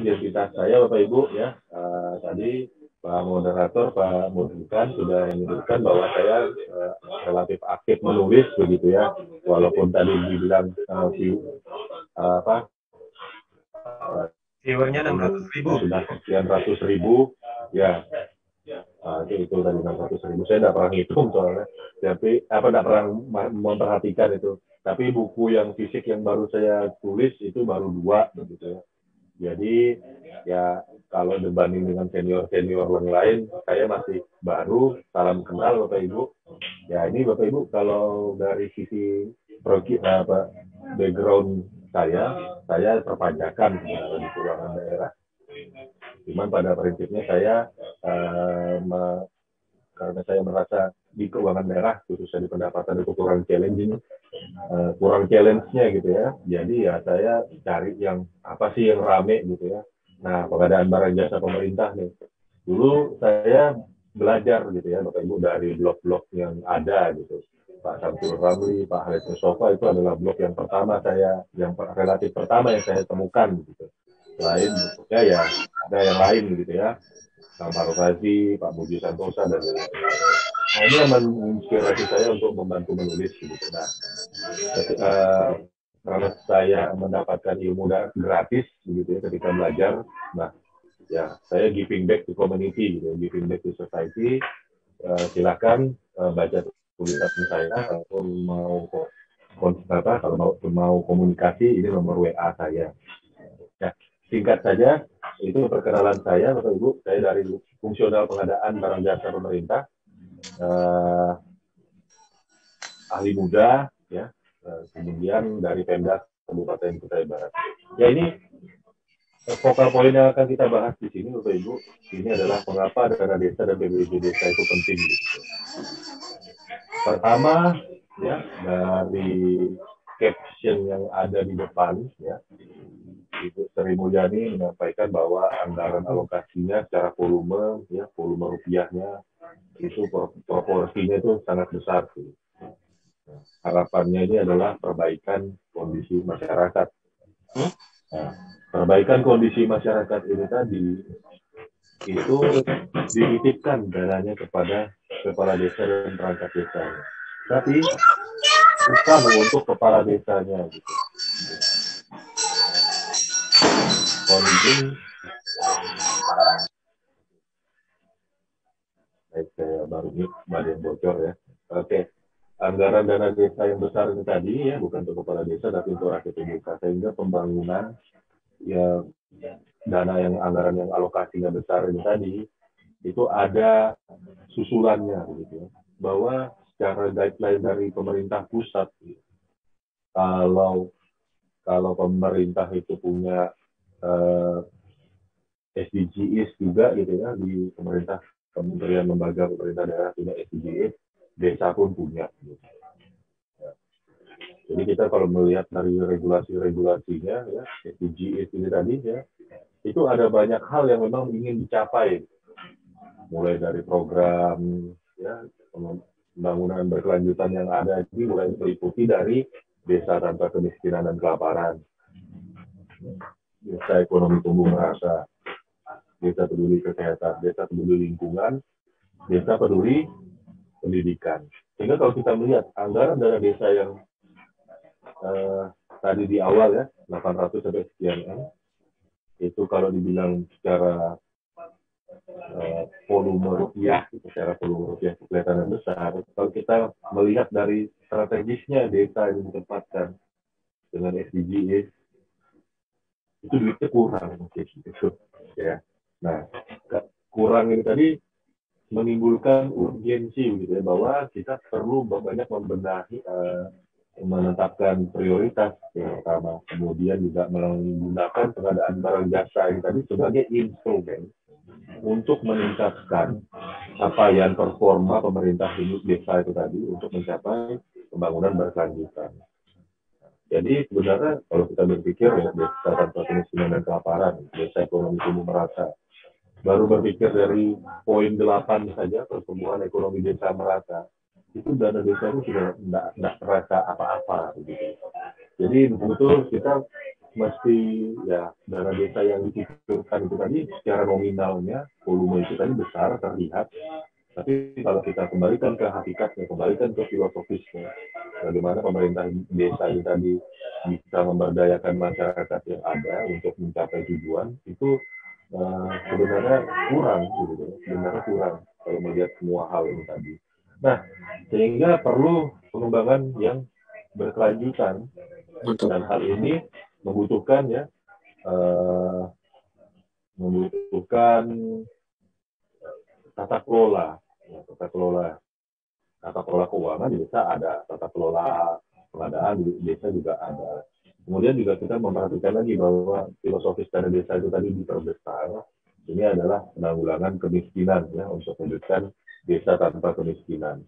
identitas saya Bapak Ibu ya. Tadi Pak Moderator, Pak Murdikan sudah menyebutkan bahwa saya relatif aktif menulis begitu ya. Walaupun tadi dibilang apa viewernya 600.000 sudah sekian ratus ribu ya. Itu tadi 600.000. Saya tidak pernah hitung soalnya. Tapi tidak pernah memperhatikan itu. Tapi buku yang fisik yang baru saya tulis itu baru 2 begitu ya. Jadi ya kalau dibanding dengan senior-senior yang lain, saya masih baru, salam kenal Bapak Ibu. Ya ini Bapak Ibu kalau dari sisi background saya perpajakan di keuangan daerah. Cuman pada prinsipnya saya karena saya merasa di keuangan daerah khususnya di pendapatan itu kurang challenging, kurang challenge-nya gitu ya. Jadi ya saya cari yang apa sih yang rame gitu ya. Nah, pengadaan barang jasa pemerintah nih. Dulu saya belajar gitu ya Bapak Ibu dari blog-blog yang ada gitu. Pak Samsul Ramli, Pak Halid Mustafa itu adalah blog yang pertama yang relatif pertama yang saya temukan gitu. Lain bentuknya ya ada yang lain gitu ya. Pak Farouk Razi, Pak Budi Santosa dan lain-lain. Nah ini yang menginspirasi saya untuk membantu menulis gitu. Nah, ketika karena saya mendapatkan ilmu gratis gitu ya ketika belajar, nah ya saya giving back to community gitu, giving back to society. Silakan baca tulisan saya kalau mau kalau mau komunikasi ini nomor WA saya. Ya, singkat saja itu perkenalan saya Bapak Ibu. Saya dari fungsional pengadaan barang jasa pemerintah, ahli muda ya, kemudian dari Pemda Kabupaten Kutai Barat. Ya ini vokal poin yang akan kita bahas di sini Bapak Ibu, ini adalah mengapa dana desa dan PBB desa itu penting gitu. Pertama ya dari caption yang ada di depan ya, Ibu Sri Mulyani menyampaikan bahwa anggaran alokasinya secara volume ya, volume rupiahnya itu proporsinya itu sangat besar sih. Harapannya ini adalah perbaikan kondisi masyarakat. Nah, perbaikan kondisi masyarakat ini tadi itu dititipkan dananya kepada kepala desa dan perangkat desa. Tapi bukan untuk kepala desanya gitu. Kondisi saya baru ini badan bocor ya. Oke. Anggaran dana desa yang besar ini tadi ya bukan untuk kepala desa tapi untuk rakyat desa, sehingga pembangunan ya dana yang anggaran yang alokasinya besar ini tadi itu ada susulannya begitu ya, bahwa secara guideline dari pemerintah pusat kalau pemerintah itu punya SDGs juga gitu ya, di pemerintah kementerian lembaga pemerintah daerah punya SDGs, desa pun punya gitu. Jadi kita kalau melihat dari regulasi-regulasinya ya, SDGs ini tadi ya, itu ada banyak hal yang memang ingin dicapai. Mulai dari program ya, pembangunan berkelanjutan yang ada ini mulai meliputi dari desa tanpa kemiskinan dan kelaparan, desa ekonomi tumbuh merata, desa peduli kesehatan, desa peduli lingkungan, desa peduli pendidikan. Sehingga kalau kita melihat anggaran dana desa yang tadi di awal ya 800 sampai sekian itu kalau dibilang secara volume rupiah, secara volume rupiah kelihatan besar. Kalau kita melihat dari strategisnya desa yang ditempatkan dengan SDGs itu duitnya kurang gitu ya. Nah kurang ini tadi menimbulkan urgensi gitu ya, bahwa kita perlu banyak membenahi menetapkan prioritas yang pertama, kemudian juga menggunakan pengadaan barang jasa ini tadi sebagai instrumen untuk meningkatkan capaian performa pemerintah desa itu tadi untuk mencapai pembangunan berkelanjutan. Jadi sebenarnya kalau kita berpikir ya desa tanpa kemiskinan dan kelaparan, desa ekonomi tumbuh merata, baru berpikir dari poin 8 saja pertumbuhan ekonomi desa merata, itu dana desa itu sudah tidak terasa apa-apa gitu. Jadi betul kita mesti ya dana desa yang dikucurkan itu tadi secara nominalnya volume itu tadi besar terlihat, tapi kalau kita kembalikan ke hakikatnya, kembalikan ke filosofisnya, bagaimana pemerintah desa ini tadi bisa memberdayakan masyarakat yang ada untuk mencapai tujuan itu sebenarnya kurang, gitu, sebenarnya kurang kalau melihat semua hal ini tadi. Nah, sehingga perlu pengembangan yang berkelanjutan Betul. dan hal ini membutuhkan ya eh, membutuhkan tata kelola, ya, tata kelola keuangan di desa ada, tata kelola pengadaan di desa juga ada. Kemudian juga kita memperhatikan lagi bahwa filosofis dana desa itu tadi diperbesar. Ini adalah penanggulangan kemiskinan ya untuk mewujudkan desa tanpa kemiskinan.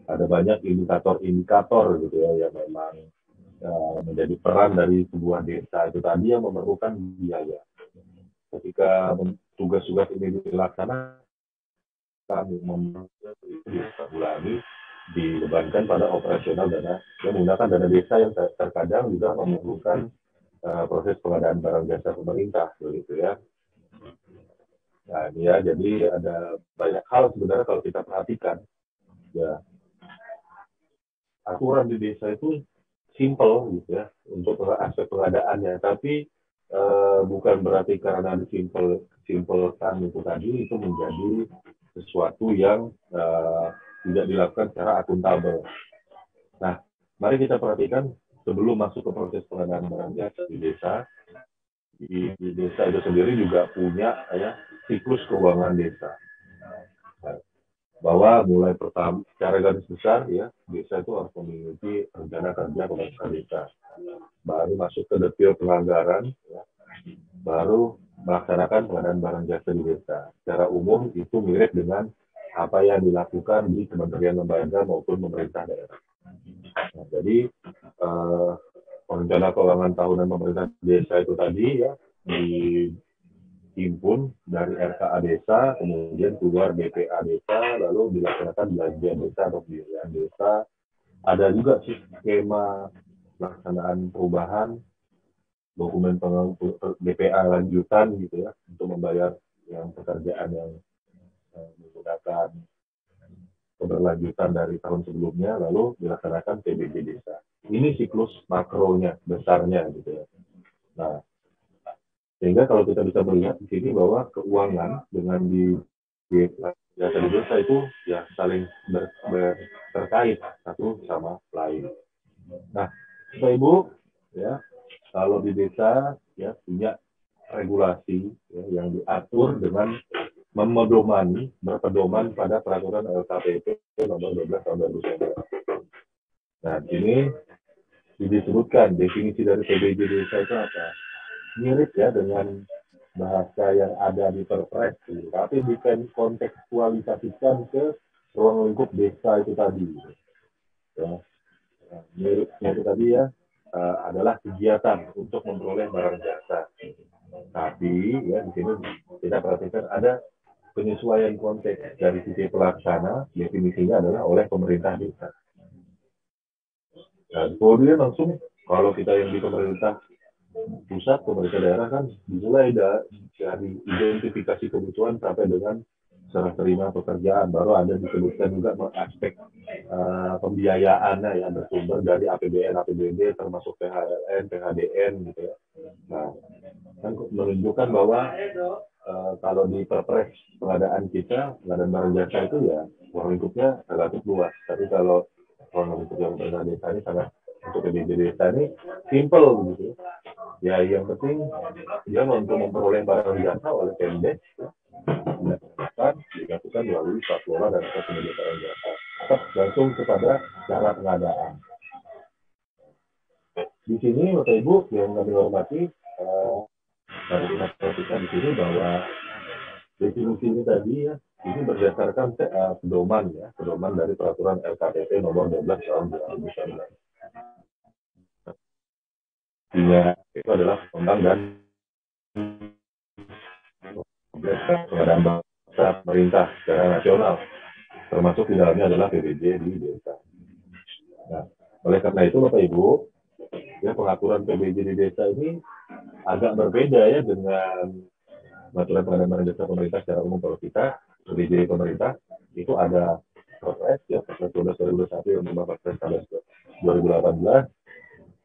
Ada banyak indikator-indikator gitu ya yang memang menjadi peran dari sebuah desa itu tadi yang memerlukan biaya. Ketika tugas-tugas ini dilaksanakan, itu ditanggulangi dibebankan pada operasional dana yang menggunakan dana desa yang terkadang juga memerlukan proses pengadaan barang jasa pemerintah begitu ya. Nah ini ya, jadi ada banyak hal sebenarnya kalau kita perhatikan ya, aturan di desa itu simple gitu ya untuk aspek pengadaannya, tapi bukan berarti karena simpelkan itu tadi itu menjadi sesuatu yang tidak dilakukan secara akuntabel. Nah, mari kita perhatikan sebelum masuk ke proses pengadaan barang jasa di desa, di desa itu sendiri juga punya ya siklus keuangan desa. Nah, bahwa mulai pertama secara garis besar ya desa itu harus memiliki rencana kerja pembangunan desa, baru masuk ke detail penganggaran ya, baru melaksanakan pengadaan barang jasa di desa. Secara umum itu mirip dengan apa yang dilakukan di kementerian lembaga maupun pemerintah daerah. Nah, jadi rencana keuangan tahunan pemerintah desa itu tadi ya dihimpun dari RKA desa, kemudian keluar BPA desa, lalu dilaksanakan belanja desa atau pembiayaan desa. Ada juga sih skema pelaksanaan perubahan dokumen BPA lanjutan gitu ya untuk membayar yang pekerjaan yang menggunakan keberlanjutan dari tahun sebelumnya lalu dilaksanakan PBB desa. Ini siklus makronya, besarnya gitu ya. Nah, sehingga kalau kita bisa melihat di sini bahwa keuangan dengan di data di desa itu ya saling terkait satu sama lain. Nah, Bapak Ibu, ya kalau di desa ya punya regulasi ya, yang diatur dengan berpedoman pada peraturan LKPP nomor 12 tahun 2019. Nah, ini disebutkan definisi dari PBJ desa itu apa? Mirip ya dengan bahasa yang ada di Perpres, tapi dikontekstualisasikan ke ruang lingkup desa itu tadi. Ya. Miripnya itu tadi ya adalah kegiatan untuk memperoleh barang jasa. Tapi ya di sini kita perhatikan ada penyesuaian konteks dari sisi pelaksana, definisinya adalah oleh pemerintah desa. Dan kemudian langsung kalau kita yang di pemerintah pusat, pemerintah daerah kan dimulai dari identifikasi kebutuhan sampai dengan serah terima pekerjaan, baru ada disebutkan juga aspek pembiayaannya yang bersumber dari APBN, APBD termasuk PHLN, PHDN gitu ya. Nah, kan menunjukkan bahwa kalau di perpres pengadaan kita, pengadaan barang jasa itu ya ruang lingkupnya relatif luas. Tapi kalau ruang lingkup yang pemerintah desa ini sangat untuk PBJ desa ini simple gitu. Ya yang penting dia untuk memperoleh barang jasa oleh Pemdes dilakukan melalui platform dan proses penyedia barang jasa. Langsung kepada cara pengadaan. Di sini Bapak Ibu yang kami hormati, harus kita perhatikan di sini bahwa definisi ini tadi ya, ini berdasarkan pedoman ya, pedoman dari peraturan LKPP nomor 12 tahun 2019. Intinya itu adalah undang dan pengadaan bahasa pemerintah secara nasional, termasuk di dalamnya adalah PBJ di desa. Nah, oleh karena itu Bapak Ibu, ya pengaturan PBJ di desa ini agak berbeda ya dengan peraturan pengadaan jasa pemerintah secara umum. Kalau kita PBJ pemerintah itu ada Perpres ya, Perpres 12 2021 yang mengubah Perpres 2018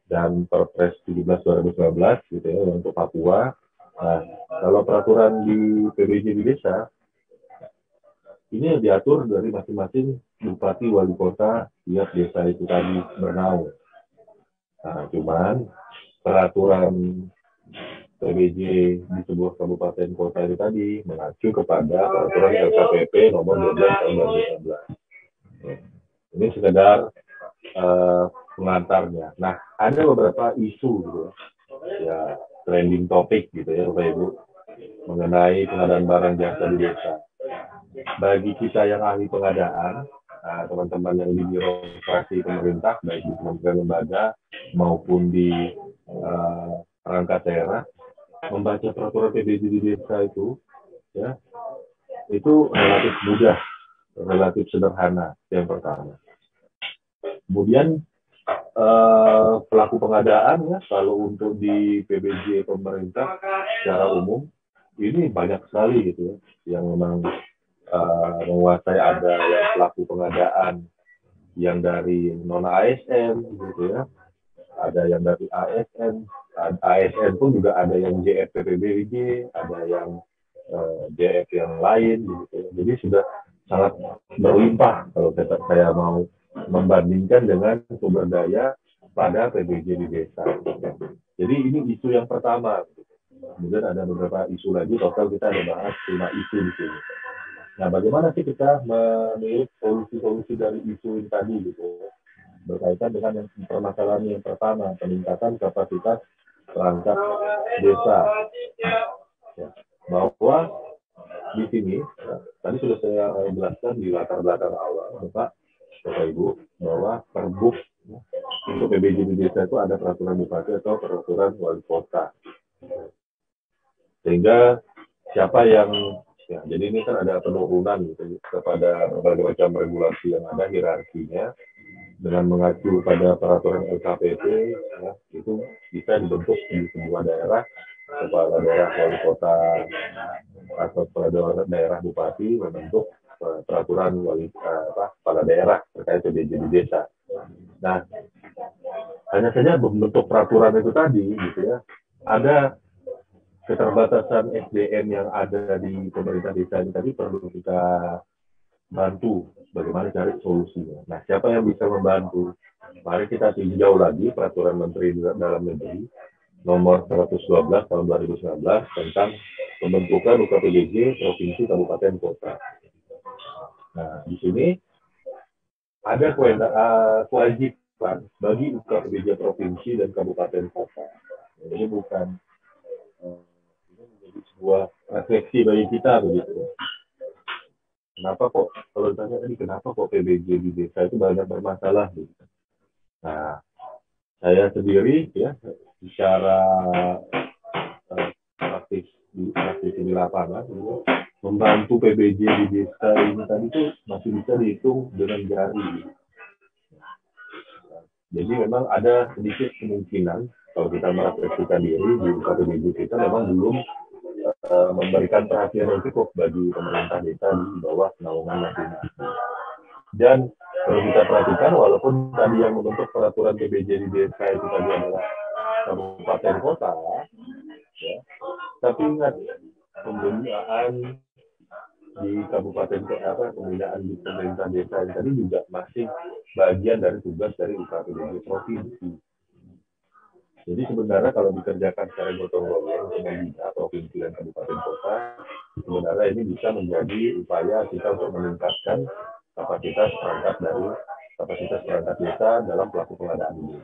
dan Perpres 17 2019 gitu ya untuk Papua. Nah, kalau peraturan di PBJ di desa ini diatur dari masing-masing bupati wali kota tiap desa itu tadi bernaung. Nah, cuman peraturan PBJ di sebuah kabupaten kota itu tadi mengacu kepada peraturan LKPP nomor 12 tahun 2019. Ini sekedar pengantarnya. Nah, ada beberapa isu gitu ya, trending topik gitu ya Bapak Ibu, mengenai pengadaan barang jasa di desa. Bagi kita yang ahli pengadaan, teman-teman yang di birokrasi pemerintah, baik di kementerian lembaga maupun di perangkat daerah, membaca peraturan PBJ di desa itu, ya, itu relatif mudah, relatif sederhana yang pertama. Kemudian pelaku pengadaan ya, kalau untuk di PBJ pemerintah secara umum ini banyak sekali gitu ya, yang memang menguasai. Ada yang pelaku pengadaan yang dari non ASN gitu ya, ada yang dari ASN, ASN pun juga ada yang JFPPBG, ada yang JF yang lain gitu. Jadi sudah sangat berlimpah kalau saya mau membandingkan dengan sumber daya pada PBJ di desa. Jadi ini isu yang pertama. Kemudian ada beberapa isu lagi, total kita ada bahas 5 isu di sini. Nah, bagaimana sih kita menilik solusi-solusi dari isu ini tadi gitu, berkaitan dengan yang permasalahan yang pertama, peningkatan kapasitas perangkat desa. Ya, bahwa di sini, ya, tadi sudah saya jelaskan di latar belakang awal, Bapak Ibu, bahwa perbuk ya, untuk PBJ di desa itu ada peraturan bupati atau peraturan wali kota. Sehingga siapa yang ya, jadi ini kan ada penurunan gitu kepada berbagai macam regulasi yang ada hierarkinya dengan mengacu pada peraturan LKPP ya, itu bisa dibentuk di sebuah daerah, kepala daerah wali kota atau kepala daerah bupati membentuk peraturan kepala daerah terkait PBJ di desa. Nah, hanya saja membentuk peraturan itu tadi gitu ya, ada keterbatasan SDM yang ada di pemerintah desa ini tadi perlu kita bantu bagaimana cari solusinya. Nah, siapa yang bisa membantu? Mari kita tinjau lagi peraturan Menteri Dalam Negeri nomor 112 tahun 2019 tentang pembentukan UKPBJ provinsi kabupaten kota. Nah, di sini ada kewajiban bagi UKPBJ provinsi dan kabupaten kota. Ini bukan ini menjadi sebuah refleksi bagi kita begitu. Kenapa kok, kalau ditanya tadi, kenapa kok PBJ di desa itu banyak bermasalah? Gitu. Nah, saya sendiri ya, secara praktis di lapangan, gitu, membantu PBJ di desa ini tadi itu masih bisa dihitung dengan jari. Gitu. Jadi memang ada sedikit kemungkinan, kalau kita merefleksikan diri di PBJ kita memang belum memberikan perhatian yang cukup bagi pemerintah desa di bawah naungan masing-masing. Dan perlu kita perhatikan, walaupun tadi yang membentuk peraturan PBJ di desa itu tadi adalah kabupaten kota, ya, tapi ingat pembinaan di kabupaten pembinaan di pemerintah desa ini tadi juga masih bagian dari tugas dari UKPBJ provinsi. Jadi sebenarnya kalau dikerjakan secara gotong royong dengan bina provinsi dan kabupaten kota, sebenarnya ini bisa menjadi upaya kita untuk meningkatkan kapasitas perangkat desa dalam pelaku pengadaan ini.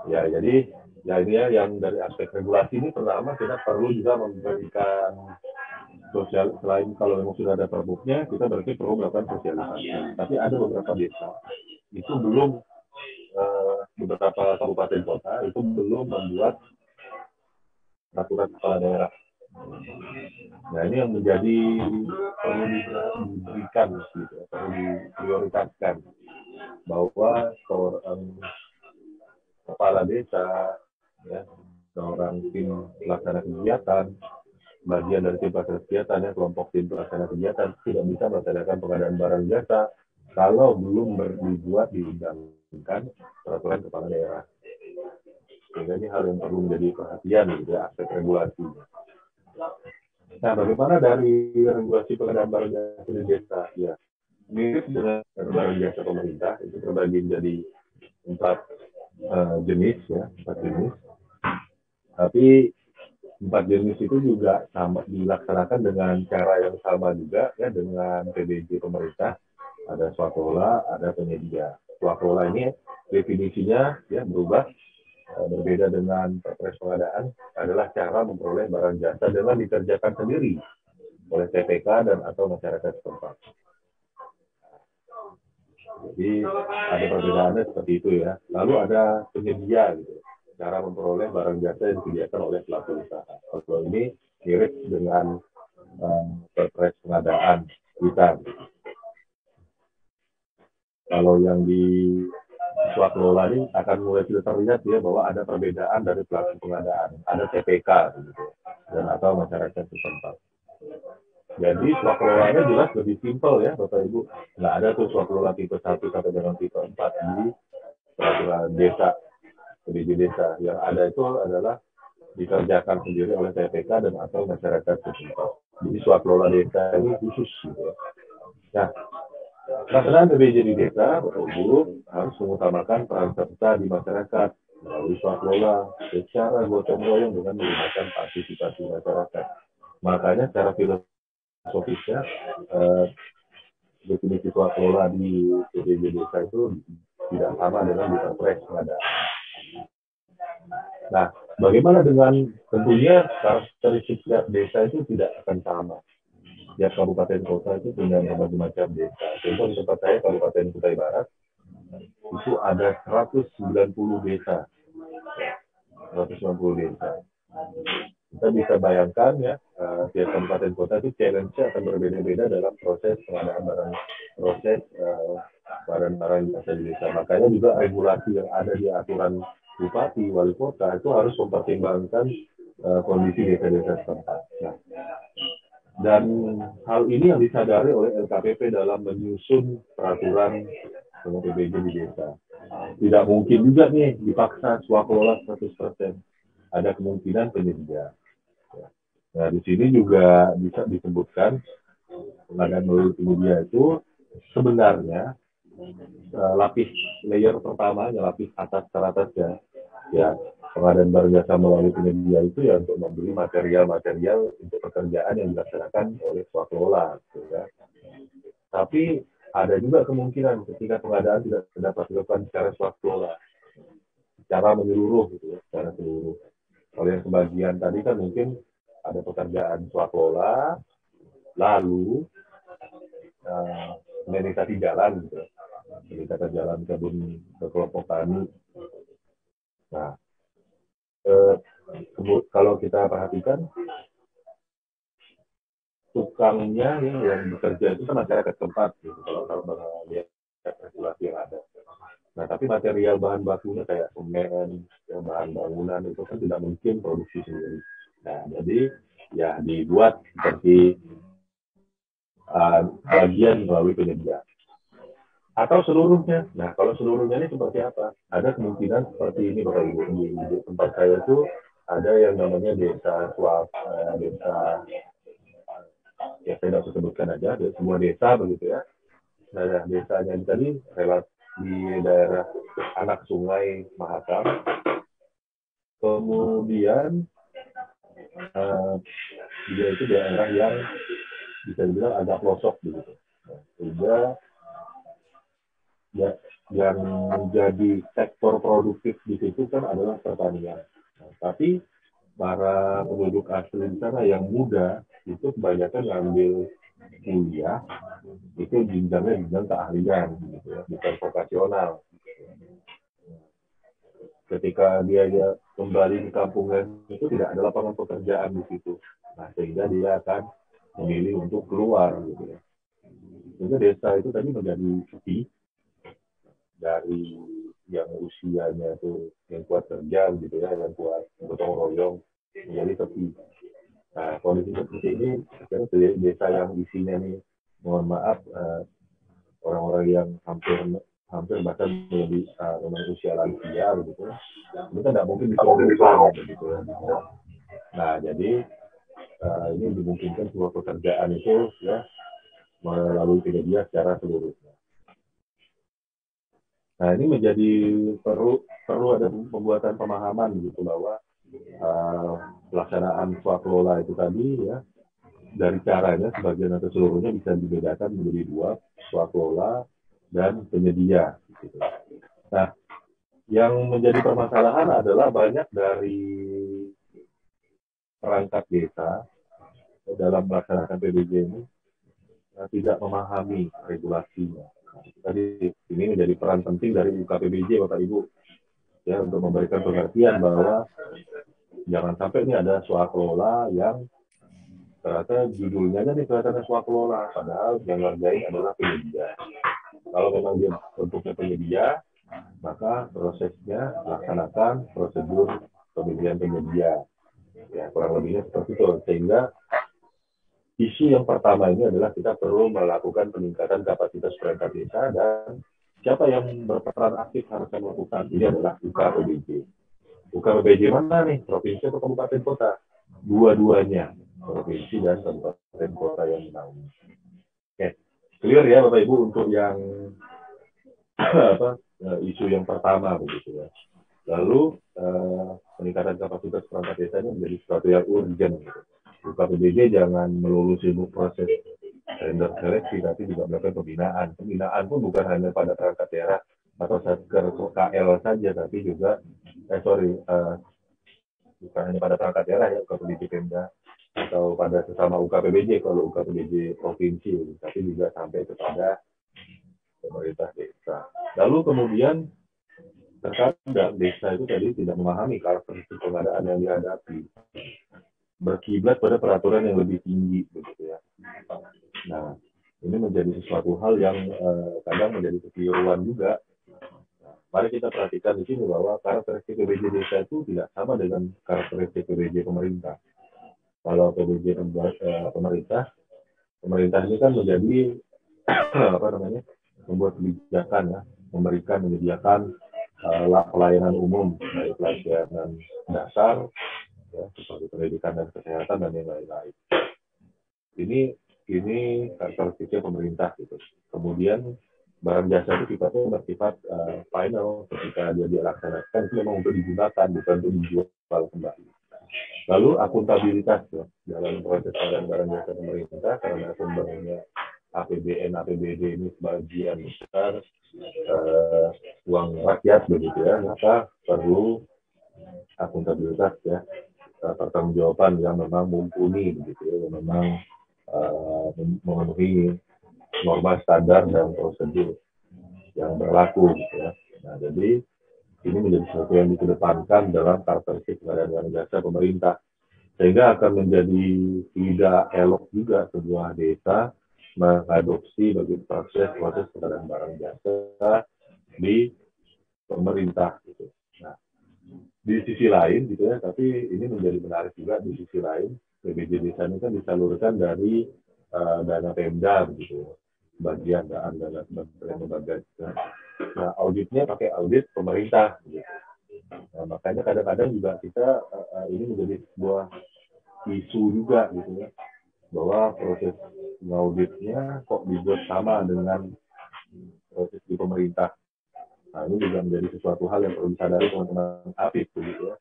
Ya, jadi ya ini ya yang dari aspek regulasi ini pertama kita perlu juga memberikan sosial, selain kalau memang sudah ada perbuknya, kita berarti perlu melakukan sosialisasi. Tapi ada beberapa desa itu belum beberapa kabupaten kota itu belum membuat peraturan kepala daerah. Nah, ini yang menjadi perlu diberikan, gitu, perlu diprioritaskan bahwa seorang kepala desa ya, seorang tim pelaksana kegiatan, bagian dari tim pelaksana kegiatan, ya, kelompok tim pelaksana kegiatan tidak bisa melaksanakan pengadaan barang jasa kalau belum dibuat diundangkan peraturan kepala daerah. Sehingga ini hal yang perlu menjadi perhatian gitu ya, aspek regulasi. Nah, bagaimana dari regulasi pengadaan barang jasa di desa? Ya, mirip dengan barang jasa pemerintah, itu terbagi menjadi empat jenis, ya, empat jenis. Tapi empat jenis itu juga sama dilaksanakan dengan cara yang sama juga, ya, dengan PBJ pemerintah. Ada swaklola, ada penyedia. Swaklola ini definisinya ya berubah, berbeda dengan perpres pengadaan, adalah cara memperoleh barang jasa dengan dikerjakan sendiri oleh TPK dan atau masyarakat setempat. Jadi ada perbedaannya seperti itu ya. Lalu ada penyedia gitu, cara memperoleh barang jasa yang disediakan oleh pelaku usaha. Kalau ini mirip dengan perpres pengadaan kita. Kalau yang di swaklola ini akan mulai sudah terlihat ya bahwa ada perbedaan dari pelaku pengadaan, ada TPK gitu, dan atau masyarakat setempat. Jadi swakelolanya jelas lebih simpel ya Bapak Ibu. Nggak ada tuh swaklola tipe 1 sampai dengan tipe 4 di peraturan desa, PDJ desa. Yang ada itu adalah dikerjakan sendiri oleh TPK dan atau masyarakat setempat. Jadi swaklola desa ini khusus gitu ya. Nah, pelaksanaan PBJ di desa, Bapak Ibu, harus mengutamakan peran serta di masyarakat melalui swaklola secara gotong royong dengan menggunakan partisipasi masyarakat. Makanya secara filosofisnya definisi swaklola di PBJ desa itu tidak sama dengan di perpres pengadaan. Nah, bagaimana dengan tentunya karakteristik setiap desa itu tidak akan sama. Setiap kabupaten kota itu punya berbagai macam desa. Contoh di tempat saya, Kabupaten Kutai Barat, itu ada 190 desa. 190 desa. Kita bisa bayangkan ya, setiap kabupaten kota itu challenge-nya akan berbeda-beda dalam proses pengadaan barang, proses barang-barang jasa di desa. Makanya juga regulasi yang ada di aturan bupati, wali kota itu harus mempertimbangkan kondisi desa-desa setempat. Nah, dan hal ini yang disadari oleh LKPP dalam menyusun peraturan dengan PBJ di desa. Tidak mungkin juga nih dipaksa swaklola 100%. Ada kemungkinan penyedia. Nah, di sini juga bisa disebutkan pengadaan melalui penyedia itu sebenarnya lapis layer pertamanya, lapis atas teratasnya, ya pengadaan barang jasa melalui penyedia itu ya untuk membeli material-material untuk pekerjaan yang dilaksanakan oleh swaklola, gitu ya. Tapi ada juga kemungkinan ketika pengadaan tidak dapat dilakukan secara swaklola, secara menyeluruh gitu ya, secara seluruh. Kalau yang sebagian tadi kan mungkin ada pekerjaan swaklola, lalu organisasi jalan gitu, organisasi jalan kebun kelompok tani. Nah, kalau kita perhatikan tukangnya yang bekerja itu kan masyarakat tempat gitu, kalau lihat regulasi yang ada. Nah, tapi material bahan bakunya kayak semen, bahan bangunan itu kan tidak mungkin produksi sendiri. Nah, jadi ya dibuat seperti bagian melalui penyedia. Atau seluruhnya. Nah, kalau seluruhnya ini seperti apa? Ada kemungkinan seperti ini Bapak Ibu. Di tempat saya itu ada yang namanya desa swap, desa, ya saya tidak sebutkan aja, semua desa begitu ya. Nah, desanya tadi di daerah anak sungai Mahakam. Kemudian dia itu daerah yang bisa dibilang agak pelosok begitu. Sehingga ya, yang menjadi sektor produktif di situ kan adalah pertanian. Nah, tapi para penduduk asli di sana yang muda itu kebanyakan ngambil kuliah itu jenjangnya jenjang keahlian gitu ya, bukan vokasional. Ketika dia kembali ke kampungnya itu tidak ada lapangan pekerjaan di situ. Nah, sehingga dia akan memilih untuk keluar gitu ya. Sehingga desa itu tadi menjadi sepi dari yang usianya itu yang kuat kerja gitu ya, yang kuat gotong royong menjadi sepi. Nah, kondisi seperti ini akhirnya desa yang isinya nih, mohon maaf, orang-orang yang hampir bahkan lebih memang usia lansia begitu, ini kan tidak mungkin dikompromikan begitu ya. Nah, jadi ini dimungkinkan sebuah pekerjaan itu ya melalui media secara seluruhnya. Nah, ini menjadi perlu ada pembuatan pemahaman gitu bahwa pelaksanaan swakelola itu tadi ya, dari caranya sebagian atau seluruhnya bisa dibedakan menjadi dua, swakelola dan penyedia. Gitu. Nah, yang menjadi permasalahan adalah banyak dari perangkat desa dalam melaksanakan PBJ ini tidak memahami regulasinya. Tadi ini menjadi peran penting dari UKPBJ, Bapak Ibu, ya, untuk memberikan pengertian bahwa jangan sampai ini ada swakelola yang ternyata judulnya nih kelihatannya swakelola, padahal yang ngerjain adalah penyedia. Kalau memang dia bentuknya penyedia, maka prosesnya laksanakan prosedur pemilihan penyedia. Ya, kurang lebihnya seperti itu. Sehingga isu yang pertama ini adalah kita perlu melakukan peningkatan kapasitas perangkat desa, dan siapa yang berperan aktif harusnya melakukan ini adalah UKPBJ. UKPBJ mana nih? Provinsi atau kabupaten kota? Dua-duanya, provinsi dan kabupaten kota yang menaungi. Oke, clear ya Bapak Ibu untuk yang isu yang pertama begitu ya. Lalu peningkatan kapasitas perangkat desa ini menjadi sesuatu yang urgent. Gitu. UKPBJ jangan melulu sibuk proses tender seleksi, tapi juga melakukan pembinaan. Pembinaan pun bukan hanya pada perangkat daerah atau satker KL saja, tapi juga bukan hanya pada perangkat daerah ya, UKPBJ Pemda atau pada sesama UKPBJ kalau UKPBJ provinsi, tapi juga sampai kepada pemerintah desa. Lalu kemudian terkadang desa itu tadi tidak memahami karakteristik pengadaan yang dihadapi, berkiblat pada peraturan yang lebih tinggi begitu ya. Nah, ini menjadi sesuatu hal yang kadang menjadi kekeliruan juga. Nah, mari kita perhatikan di sini bahwa karakteristik PBJ desa itu tidak sama dengan karakteristik PBJ pemerintah. Kalau PBJ pemerintah ini kan menjadi membuat kebijakan ya, menyediakan pelayanan umum, baik pelayanan dasar ya, seperti pendidikan dan kesehatan dan yang lain-lain. Ini karakteristiknya pemerintah gitu. Kemudian barang jasa itu sifatnya bersifat final, ketika dia dilaksanakan itu memang untuk digunakan, bukan untuk dijual kembali. Lalu akuntabilitas ya, dalam proses pengadaan barang jasa pemerintah, karena sumbernya APBN, APBD ini sebagian besar uang rakyat begitu ya, maka perlu akuntabilitas ya, pertanggungjawaban yang memang mumpuni begitu ya, yang memang memenuhi norma standar dan prosedur yang berlaku gitu ya. Nah, jadi ini menjadi sesuatu yang dikedepankan dalam karakteristik pengadaan barang jasa pemerintah, sehingga akan menjadi tidak elok juga sebuah desa mengadopsi bagi proses pengadaan barang jasa di pemerintah gitu. Nah, di sisi lain gitu ya, tapi ini menjadi menarik juga di sisi lain, PBJ desa ini kan disalurkan dari dana Pemda begitu, bagian dana lembaga. Nah, auditnya pakai audit pemerintah gitu. Nah, makanya kadang-kadang juga kita ini menjadi sebuah isu juga gitu ya, bahwa proses auditnya kok dibuat sama dengan proses di pemerintah. Nah, ini juga menjadi sesuatu hal yang perlu disadari teman-teman aktif begitu ya.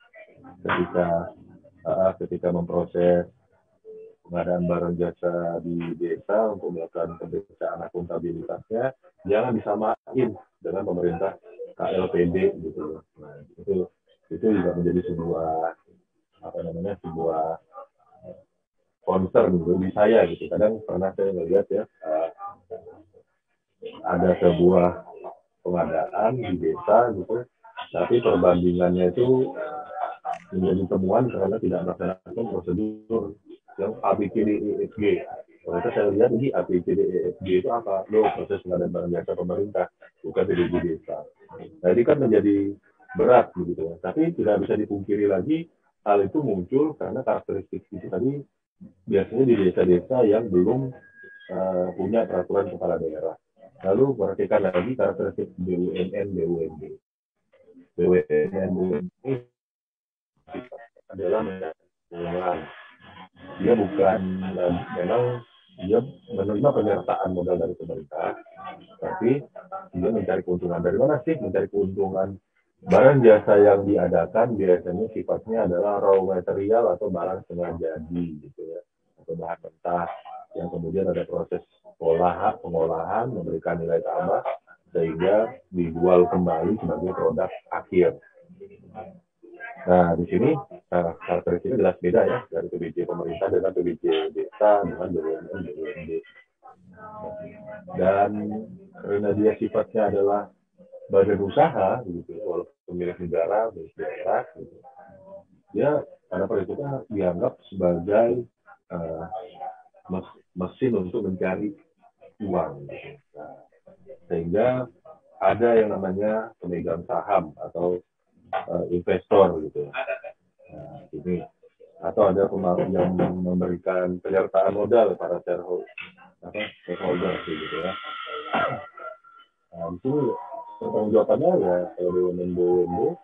Ketika memproses pengadaan barang jasa di desa untuk melakukan pemeriksaan akuntabilitasnya, jangan disamain dengan pemerintah KLPD gitu. Nah, itu juga menjadi sebuah concern bagi saya gitu. Kadang pernah saya melihat ya, ada sebuah pengadaan di desa gitu, tapi perbandingannya itu menjadi temuan karena tidak melaksanakan prosedur yang ABCDEFG. Ternyata saya lihat ini ABCDEFG itu apa? Proses pengadaan barang jasa pemerintah, bukan PBJ desa. Nah, ini kan menjadi berat begitu ya. Tapi tidak bisa dipungkiri lagi hal itu muncul karena karakteristik itu tadi biasanya di desa-desa yang belum punya peraturan kepala daerah. Lalu perhatikan lagi karakteristik BUMN, BUMD. BUMN, BUMD adalah mengelola. Dia bukan memang dia menerima penyertaan modal dari pemerintah, tapi dia mencari keuntungan. Dari mana sih mencari keuntungan? Barang jasa yang diadakan biasanya sifatnya adalah raw material atau barang setengah jadi gitu ya, atau bahan mentah yang kemudian ada proses pengolahan memberikan nilai tambah sehingga dijual kembali sebagai produk akhir. Nah, di sini karakteristiknya jelas beda ya dari PBJ pemerintah dengan PBJ desa dengan BUMN, BUMD. Dan karena dia sifatnya adalah badan usaha, gitu ya, walaupun milik negara, milik daerah, gitu. Dia pada prinsipnya dianggap sebagai uh, mesin untuk mencari uang. Gitu. Nah, sehingga ada yang namanya pemegang saham atau investor gitu. Nah, ini atau ada yang memberikan penyertaan modal para shareholder gitu ya. Nah, itu pertanggung jawabannya ya kalau BUMN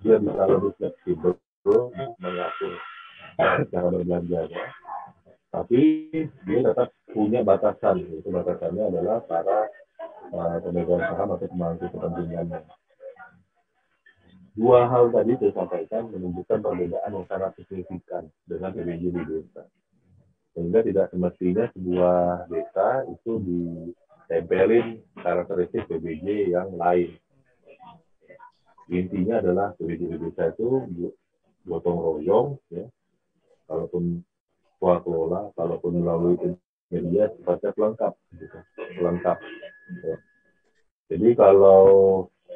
dia bisa lebih fleksibel mengatur cara berbelanjanya, tapi dia tetap punya batasan. Itu batasannya adalah para pemegang saham atau pemangku kepentingannya. Dua hal tadi saya sampaikan menunjukkan perbedaan yang sangat signifikan dengan PBJ di desa. Sehingga tidak semestinya sebuah desa itu ditempelin karakteristik PBJ yang lain. Intinya adalah PBJ di desa itu gotong royong, ya. Kalaupun kelola, kalaupun melalui media sifatnya pelengkap, gitu. Pelengkap. Ya. Jadi kalau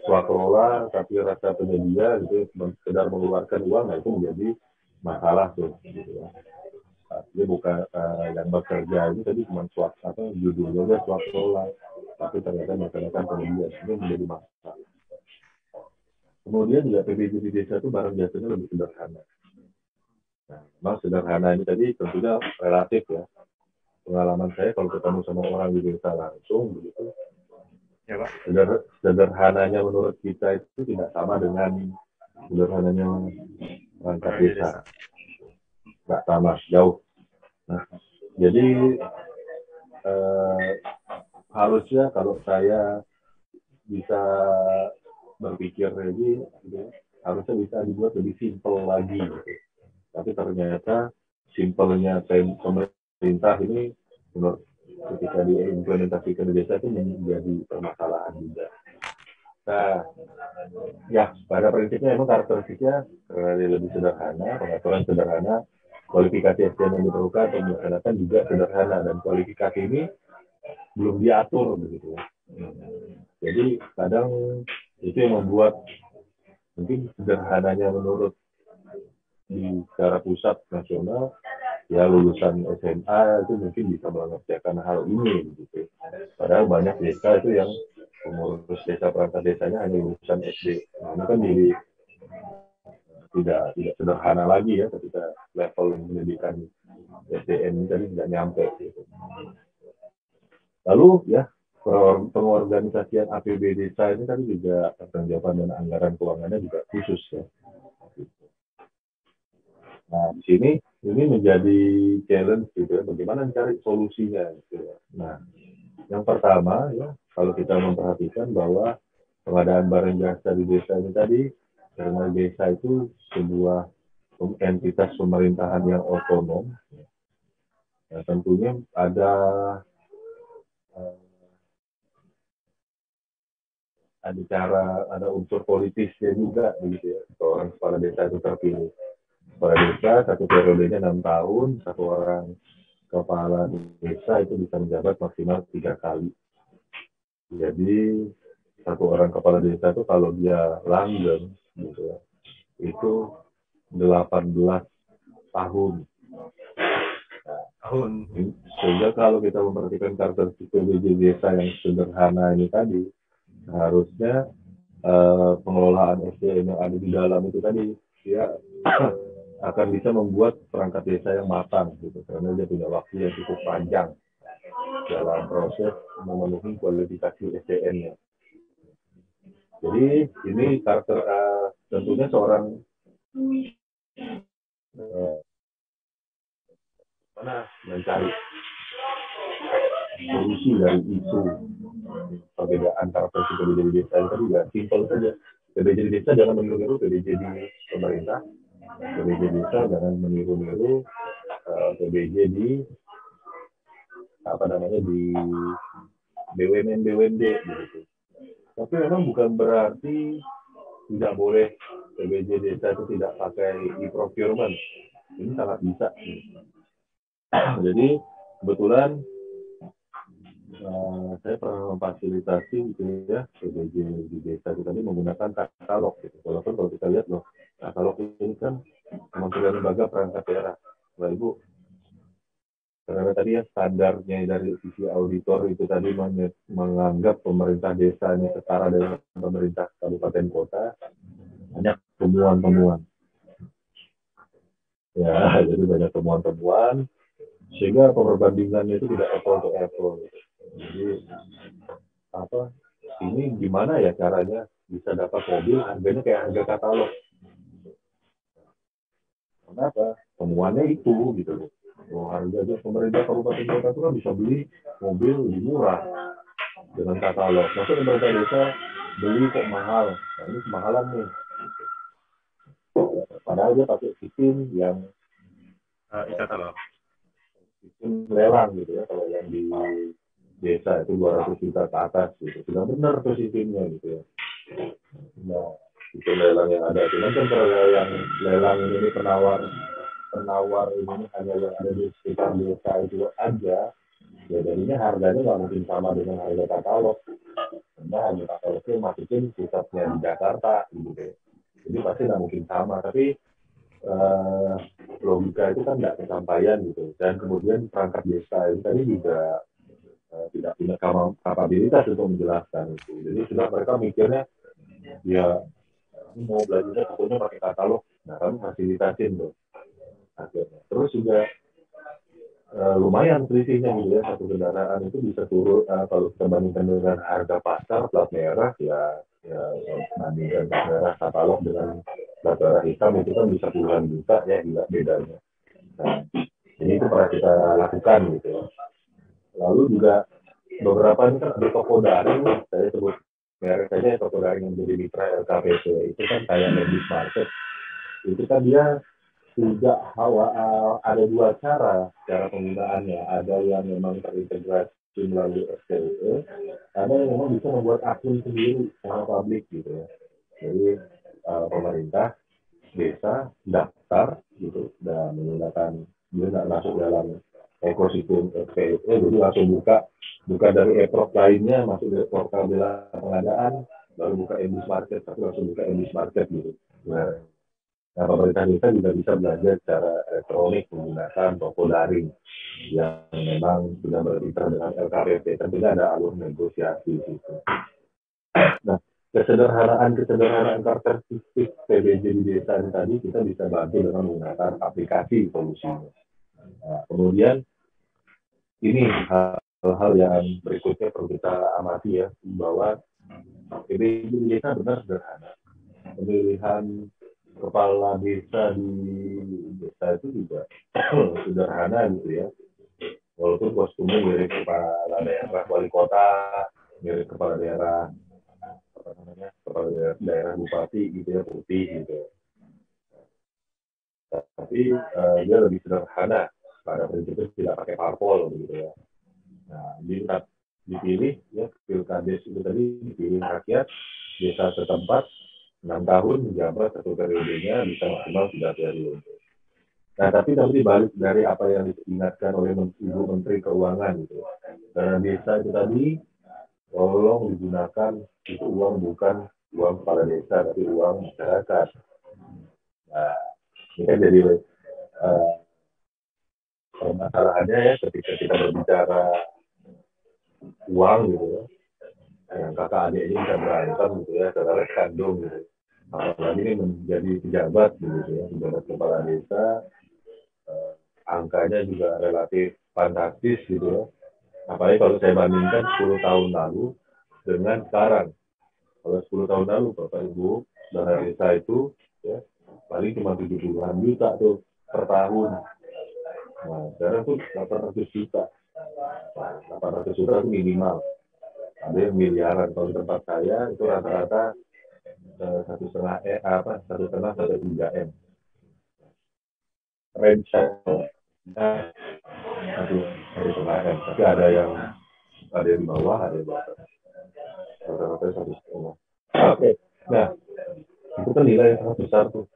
swakelola tapi rasa penyedia gitu sekedar mengeluarkan uang, nah itu menjadi masalah tuh gitu ya. Dia bukan yang bekerja ini tadi cuma swak atau judulnya swakelola, tapi ternyata masyarakat penyedia, ini menjadi masalah. Kemudian juga PBJ di desa itu barang jasanya lebih sederhana. Nah, memang sederhana ini tadi tentunya relatif ya. Pengalaman saya kalau ketemu sama orang di desa langsung begitu, ya Pak, sederhananya menurut kita itu tidak sama dengan sederhananya perangkat desa, nggak sama jauh. Nah, jadi harusnya kalau saya bisa berpikir lagi, gitu, harusnya bisa dibuat lebih simpel lagi. Gitu. Tapi ternyata simpelnya pemerintah ini menurut ketika diimplementasikan di desa itu menjadi permasalahan juga. Nah, ya pada prinsipnya memang karakteristiknya lebih sederhana, pengaturan sederhana, kualifikasi SDM yang diperlukan untuk melaksanakan juga sederhana, dan kualifikasi ini belum diatur begitu. Jadi kadang itu yang membuat mungkin sederhananya menurut di secara pusat nasional ya lulusan SMA itu mungkin bisa mengerjakan hal ini gitu. Padahal banyak desa itu yang pengurus desa perangkat desanya hanya lulusan SD. Nah, ini kan jadi tidak sederhana lagi ya ketika level pendidikan SDM ini tadi tidak nyampe gitu. Lalu ya pengorganisasian APB desa ini tadi juga pertanggungjawaban dan anggaran keuangannya juga khusus ya. Nah, di sini ini menjadi challenge gitu ya, bagaimana mencari solusinya gitu ya. Nah, yang pertama ya, kalau kita memperhatikan bahwa pengadaan barang jasa di desa ini tadi, karena desa itu sebuah entitas pemerintahan yang otonom, ya, tentunya ada unsur politisnya juga begitu ya. Seorang kepala desa itu terpilih. Kepala desa satu periodenya 6 tahun, satu orang kepala desa itu bisa menjabat maksimal 3 kali. Jadi satu orang kepala desa itu kalau dia langgeng gitu ya, itu 18 tahun. Nah, sehingga kalau kita memperhatikan karakteristik PBJ desa yang sederhana ini tadi, Harusnya pengelolaan SDM yang ada di dalam itu tadi dia akan bisa membuat perangkat desa yang matang gitu karena dia punya waktu yang cukup panjang dalam proses memenuhi kualifikasi SDM-nya. Jadi ini karakter tentunya seorang mana mencari solusi dari isu perbedaan karakteristik PBJ di desa itu tadi ya simpel saja. PBJ di desa jangan meniru-niru PBJ di pemerintah, PBJ di desa jangan meniru-niru PBJ di apa namanya di BUMN BUMD gitu. Tapi memang bukan berarti tidak boleh PBJ desa itu tidak pakai e-procurement. Ini sangat bisa. Jadi kebetulan saya pernah memfasilitasi gitu ya PBJ di desa itu tadi menggunakan katalog gitu. Walaupun kalau kita lihat loh katalog ini kan Kementerian Lembaga Perangkat Daerah. Nah, Ibu, karena tadi ya standarnya dari sisi auditor itu tadi menganggap pemerintah desa ini setara dengan pemerintah kabupaten kota, banyak temuan-temuan. Ya, jadi banyak temuan-temuan sehingga perbandingannya itu tidak apple to apple. Jadi apa? Ini gimana ya caranya bisa dapat mobil harganya kayak harga katalog? Kenapa? Temuannya itu gitu loh. Oh, harga pemerintah kabupaten kota itu kan bisa beli mobil lebih murah dengan katalog. Maksudnya pemerintah desa beli kok mahal. Nah, ini kemahalan nih. Padahal dia pakai sistem yang katalog. Sistem lelang gitu ya. Kalau yang di desa itu 200 juta ke atas gitu. Sudah benar tuh sistemnya gitu ya. Nah, itu lelang yang ada. Cuman kan kalau yang lelang ini penawar ini hanya yang ada di sekitar desa itu aja, ya jadinya harganya nggak mungkin sama dengan harga katalog. Karena harga katalog itu masukin pusatnya di Jakarta gitu. Jadi pasti nggak mungkin sama. Tapi logika itu kan nggak kesampaian gitu. Dan kemudian perangkat desa itu tadi juga tidak punya kapabilitas untuk menjelaskan itu. Jadi sudah mereka mikirnya ya mau belajarnya pokoknya pakai katalog. Nah kami fasilitasin tuh akhirnya. Terus juga lumayan selisihnya gitu ya satu kendaraan itu bisa turun kalau kita bandingkan dengan harga pasar plat merah ya bandingkan plat merah katalog dengan plat merah hitam itu kan bisa puluhan juta ya gila bedanya. Nah, ini itu pernah kita lakukan gitu ya. Lalu juga beberapa ini kan ada toko daring, saya sebut merek saja toko daring yang menjadi mitra LKPP itu kan kayak Medis Market. Itu kan dia juga ada dua cara penggunaannya. Ada yang memang terintegrasi melalui SPUE, ada yang memang bisa membuat akun sendiri secara publik gitu ya. Jadi pemerintah desa daftar gitu dan menggunakan dia nggak masuk dalam ekosistem SPUE, jadi langsung buka dari e-prop lainnya masuk dari portal bela pengadaan lalu buka Endis Market tapi langsung buka Endis Market gitu. Nah, pemerintah desa juga bisa belajar secara elektronik menggunakan toko daring yang memang sudah bermitra dengan LKPP. Tentunya ada alur negosiasi gitu. Nah, kesederhanaan karakteristik PBJ di desa ini tadi kita bisa bantu dengan menggunakan aplikasi solusinya. Nah, kemudian ini hal-hal yang berikutnya perlu kita amati ya bahwa PBJ di desa benar sederhana. Pemilihan kepala desa di desa itu juga sederhana gitu ya. Walaupun kostumnya mirip kepala daerah wali kota, mirip kepala daerah apa namanya kepala daerah bupati gitu ya putih gitu. Tapi dia lebih sederhana pada prinsipnya tidak pakai parpol gitu ya. Nah, dipilih ya pilkades itu tadi dipilih rakyat desa setempat 6 tahun menjabat satu periodenya bisa maksimal 3 periode. Nah, tapi balik dari apa yang diingatkan oleh Ibu Menteri Keuangan gitu. Karena desa itu tadi tolong digunakan itu uang bukan uang kepala desa tapi uang masyarakat. Nah, ini kan jadi permasalahannya ya ketika kita berbicara uang gitu ya. yang kakak adik ini bisa berantem gitu ya, saudara kandung gitu. Apalagi ini menjadi pejabat gitu ya, pejabat kepala desa, angkanya juga relatif fantastis gitu ya. Apalagi kalau saya bandingkan 10 tahun lalu dengan sekarang. Kalau 10 tahun lalu Bapak Ibu dana desa itu ya paling cuma 70-an juta tuh per tahun. Nah, sekarang tuh 800 juta. Nah, 800 juta itu minimal. Ada yang miliaran. Kalau di tempat saya itu rata-rata 1,5 sampai 3 M. Range satu 1,5 M. Tapi ada yang di bawah, ada yang di atas. Rata-rata 1,5. Oke. Nah, itu kan nilai yang sangat besar tuh.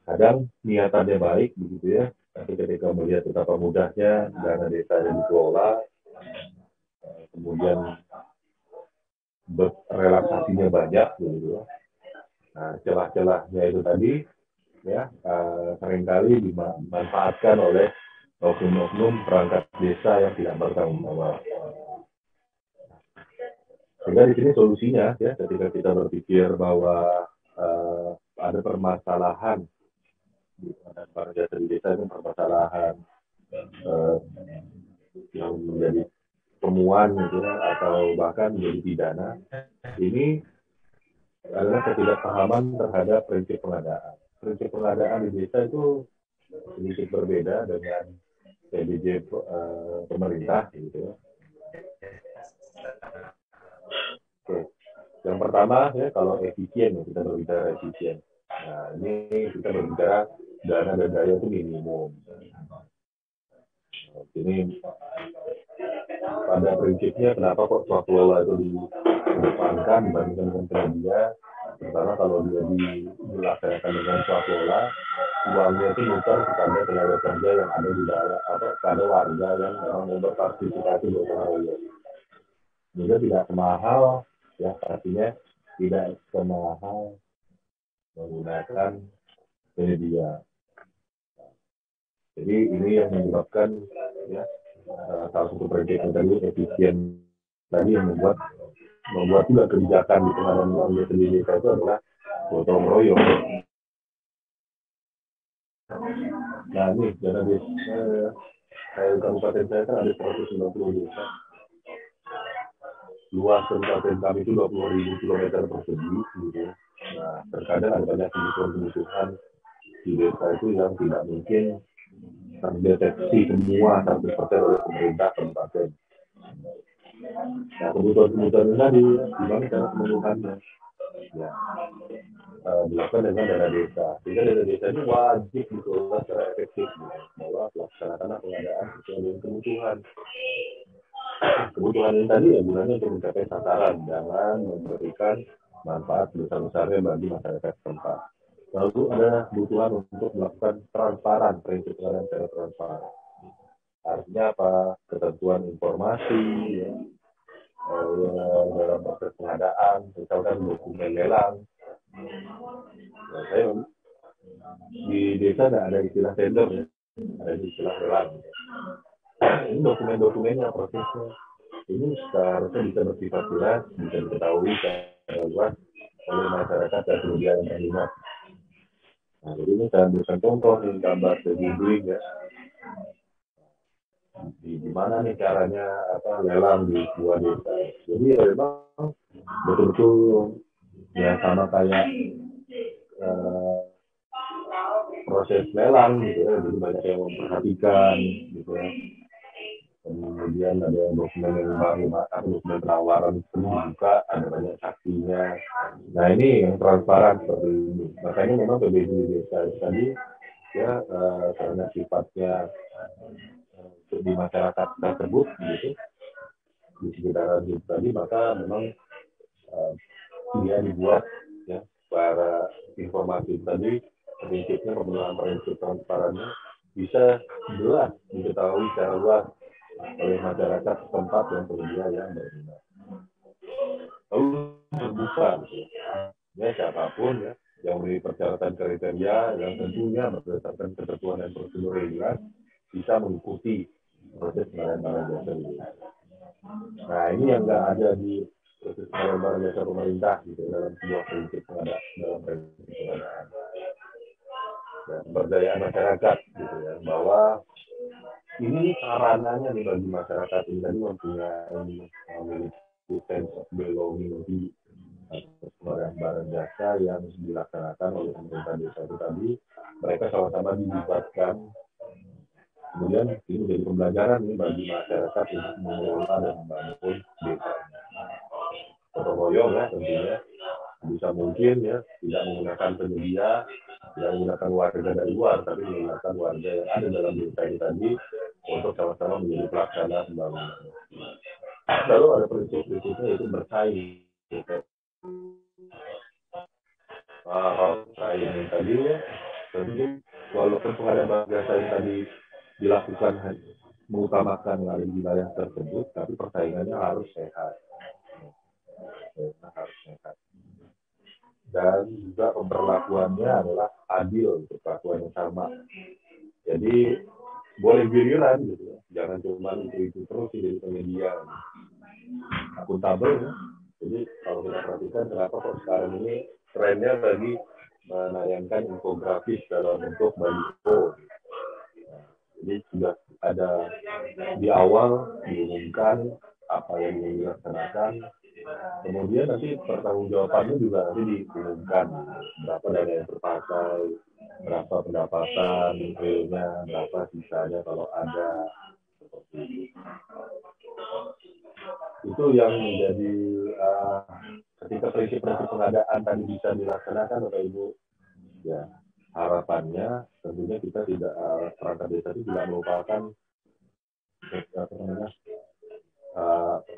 Kadang niatannya baik begitu ya, tapi ketika melihat betapa mudahnya dana desa yang dikelola, kemudian relaksasinya banyak begitu ya. Nah, celah-celahnya itu tadi ya seringkali dimanfaatkan oleh oknum-oknum perangkat desa yang tidak bertanggung jawab. Sehingga di sini solusinya ya, ketika kita berpikir bahwa ada permasalahan di para jasa di desa itu, permasalahan yang menjadi temuan gitu ya, atau bahkan menjadi pidana, ini adalah ketidakpahaman terhadap prinsip pengadaan. Prinsip pengadaan di desa itu sedikit berbeda dengan PBJ pemerintah gitu ya. Oke. Yang pertama ya, kalau efisien ya, kita berbicara efisien. Nah, ini kita berbicara dana dan daya itu minimum. Ini pada prinsipnya kenapa kok swaslola itu dikedepankan dibandingkan dengan penyedia? Pertama, kalau dia dilaksanakan dengan swaslola, uangnya itu muter kepada tenaga kerja yang ada di daerah atau pada warga yang memang mau berpartisipasi gotong royong. Juga tidak semahal ya, artinya tidak semahal menggunakan penyedia. Jadi ini yang menyebabkan ya salah satu prinsip yang tadi efisien tadi yang membuat juga kebijakan di pengadaan uang desa di desa itu adalah gotong royong. Nah ini dana desa kabupaten saya kan ada 190 desa. Luas kabupaten kami itu 20.000 kilometer persegi gitu. Nah terkadang ada banyak kebutuhan di desa itu yang tidak mungkin terdeteksi semua 100% oleh pemerintah kabupaten. Nah, kebutuhan tadi gimana cara pemenuhannya? Ya, dilakukan dengan dana desa. Sehingga dana desa ini wajib dikelola secara efektif, bahwa pelaksanaan pengadaan sesuai dengan kebutuhan. Kebutuhan ini tadi ya gunanya untuk mencapai sasaran, jangan memberikan manfaat besar-besarnya bagi masyarakat setempat. Lalu ada kebutuhan untuk melakukan transparan, prinsip pengadaan secara transparan. Artinya apa? Ketentuan informasi ya, dalam proses pengadaan, misalkan dokumen lelang. Nah, saya di desa ada istilah tender ya, ada istilah lelang. Ini dokumen-dokumennya, prosesnya ini seharusnya bisa bersifat jelas, bisa diketahui secara luas oleh masyarakat dan media yang terlibat. Nah, jadi ini saya berikan contoh nih, gambar sejuling ya. Di mana nih caranya lelang di sebuah desa. Jadi ya memang betul-betul ya sama kayak proses lelang gitu ya. Jadi banyak yang memperhatikan gitu ya. Kemudian ada dokumen yang dokumen penawaran dibuka, ada banyak saksinya. Nah ini yang transparan seperti ini. Makanya memang PBJ desa tadi ya karena sifatnya di masyarakat tersebut gitu di sekitaran itu tadi, maka memang dia dibuat ya para informasi tadi, prinsipnya pemenuhan prinsip transparannya bisa jelas diketahui secara luas oleh masyarakat setempat yang penyedia yang berminat. Lalu terbuka gitu ya, siapapun ya yang memiliki persyaratan kriteria yang tentunya berdasarkan ketentuan dan prosedur yang jelas bisa mengikuti proses pengadaan barang jasa ini. Nah, ini yang nggak ada di proses pengadaan barang jasa pemerintah gitu dalam sebuah prinsip pengadaan, dalam prinsip pengadaan dan pemberdayaan masyarakat gitu ya, bahwa ini sarananya nih bagi masyarakat ini tadi memiliki sense of belonging di atas pengadaan barang jasa yang dilaksanakan oleh pemerintah desa itu tadi, mereka sama-sama dilibatkan. Kemudian ini menjadi pembelajaran nih bagi masyarakat untuk mengelola dan membangun desa. Gotong royong ya tentunya, bisa mungkin ya tidak menggunakan penyedia, tidak menggunakan warga dari luar, tapi menggunakan warga yang ada dalam desa ini tadi untuk sama-sama menjadi pelaksana pembangunan. Lalu ada prinsip-prinsipnya itu bersaing. Bersaing tadi ya, tentu walaupun pengadaan barang jasa yang tadi dilakukan mengutamakan yang ada di wilayah tersebut, tapi persaingannya harus sehat. Harus sehat. Dan juga pemberlakuannya adalah adil, perlakuan yang sama. Jadi boleh giliran gitu ya, jangan cuma itu terus jadi penyedia. Akuntabel ya. Jadi kalau kita perhatikan kenapa kok sekarang ini trennya lagi menayangkan infografis dalam bentuk baliho. Jadi sudah ada di awal diumumkan apa yang dilaksanakan, kemudian nanti pertanggungjawabannya juga nanti diumumkan berapa dana yang terpakai, berapa pendapatan realnya, berapa sisanya kalau ada, seperti itu yang menjadi ketika prinsip-prinsip pengadaan tadi bisa dilaksanakan Bapak Ibu ya, harapannya tentunya kita tidak perangkat desa itu tidak melupakan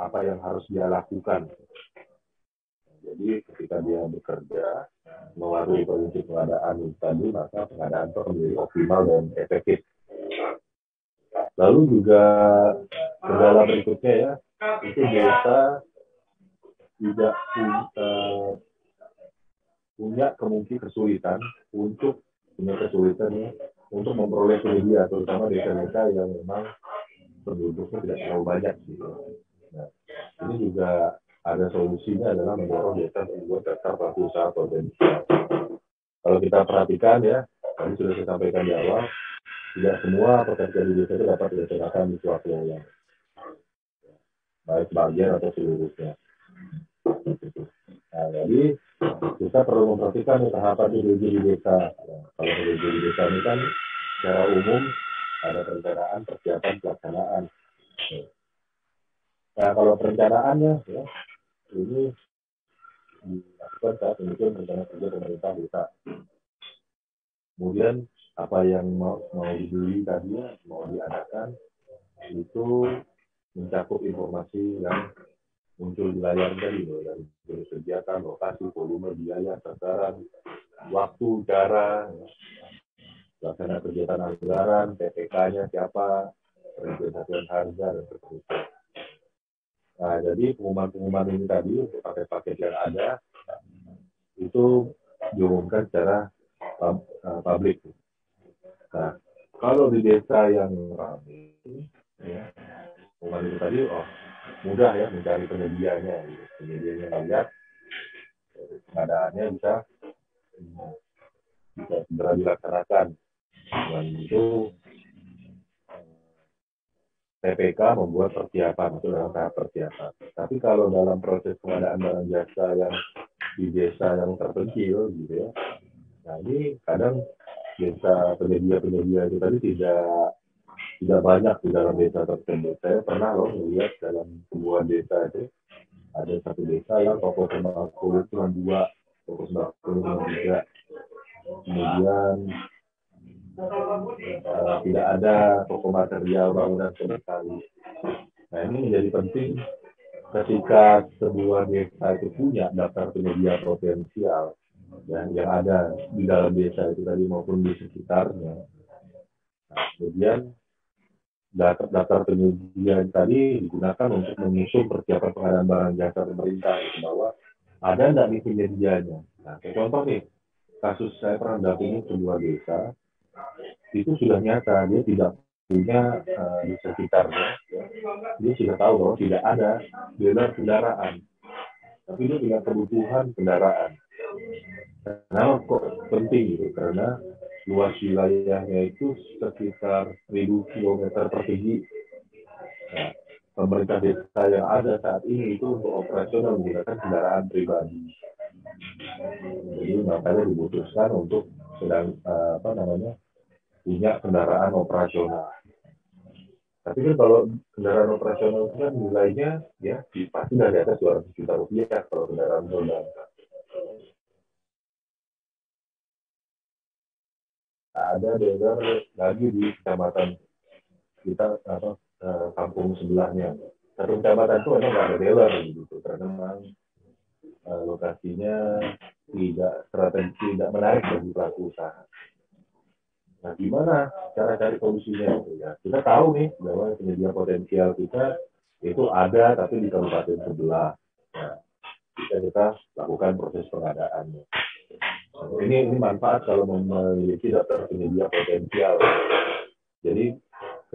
apa yang harus dia lakukan. Jadi ketika dia bekerja mematuhi prinsip pengadaan tadi, maka pengadaan itu menjadi optimal dan efektif. Lalu juga kendala berikutnya ya, itu desa tidak punya kemungkinan kesulitan untuk memperoleh penyedia, terutama desa-desa yang memang penduduknya tidak terlalu banyak gitu. Nah, ini juga ada solusinya adalah mendorong desa untuk membuat daftar pelaku usaha potensial. Kalau kita perhatikan ya, tadi sudah saya sampaikan di awal, tidak semua pekerja di desa itu dapat dilaksanakan di suatu wilayah, baik bagian atau seluruhnya. Nah, jadi kita perlu memperhatikan tahapan PDJ di desa. Nah, kalau PDJ di desa ini kan secara umum ada perencanaan, persiapan, pelaksanaan. Nah, kalau perencanaannya ya, ini dilakukan saat penyusun rencana kerja pemerintah desa. Kemudian apa yang mau dibeli tadinya, mau diadakan, itu mencakup informasi yang muncul di layar tadi, dari jenis kegiatan, lokasi, volume, biaya, sasaran, waktu, cara, pelaksana kegiatan anggaran, PPK-nya siapa, penentuan harga, dan seterusnya. Nah, jadi pengumuman-pengumuman ini tadi untuk paket-paket yang ada itu diumumkan secara publik. Nah, kalau di desa yang ramai, ya, pengumuman itu tadi, mudah ya mencari penyedianya, gitu. Penyedianya lihat, pengadaannya bisa segera dilaksanakan. Dan itu TPK membuat persiapan, itu dalam tahap persiapan. Tapi kalau dalam proses pengadaan barang jasa yang di desa yang terpencil gitu ya, nah ini kadang desa penyedia itu tadi tidak banyak di dalam desa tersebut. Saya pernah loh melihat dalam sebuah desa itu ada satu desa yang toko sembako cuma 2, toko sembako cuma 3, kemudian tidak ada toko material bangunan sama sekali. Nah, ini menjadi penting ketika sebuah desa itu punya daftar penyedia potensial yang ada di dalam desa itu tadi maupun di sekitarnya. Nah, kemudian daftar penyedia tadi digunakan untuk menyusun persiapan pengadaan barang jasa pemerintah, bahwa ada nggak nih penyedianya. Nah, contoh nih, kasus saya pernah dampingi sebuah desa, itu sudah nyata dia tidak punya di sekitarnya, ya, dia sudah tahu bahwa tidak ada dealer kendaraan, tapi dia punya kebutuhan kendaraan. Kenapa kok penting gitu? Karena luas wilayahnya itu sekitar 1.000 km persegi. Nah, pemerintah desa yang ada saat ini itu untuk operasional menggunakan kendaraan pribadi. Jadi makanya dibutuhkan untuk punya kendaraan operasional. Tapi kan kalau kendaraan operasional itu kan nilainya ya pasti dari atas 200 juta rupiah kalau kendaraan roda. Ada dealer lagi di kecamatan kita kampung sebelahnya. Satu kecamatan itu memang nggak ada dealer gitu karena memang lokasinya tidak menarik bagi pelaku usaha. Nah, gimana cara cari solusinya? Ya, kita tahu nih bahwa penyedia potensial kita itu ada tapi di kabupaten sebelah. Nah, kita lakukan proses pengadaannya. Ini manfaat kalau memiliki daftar penyedia potensial. Jadi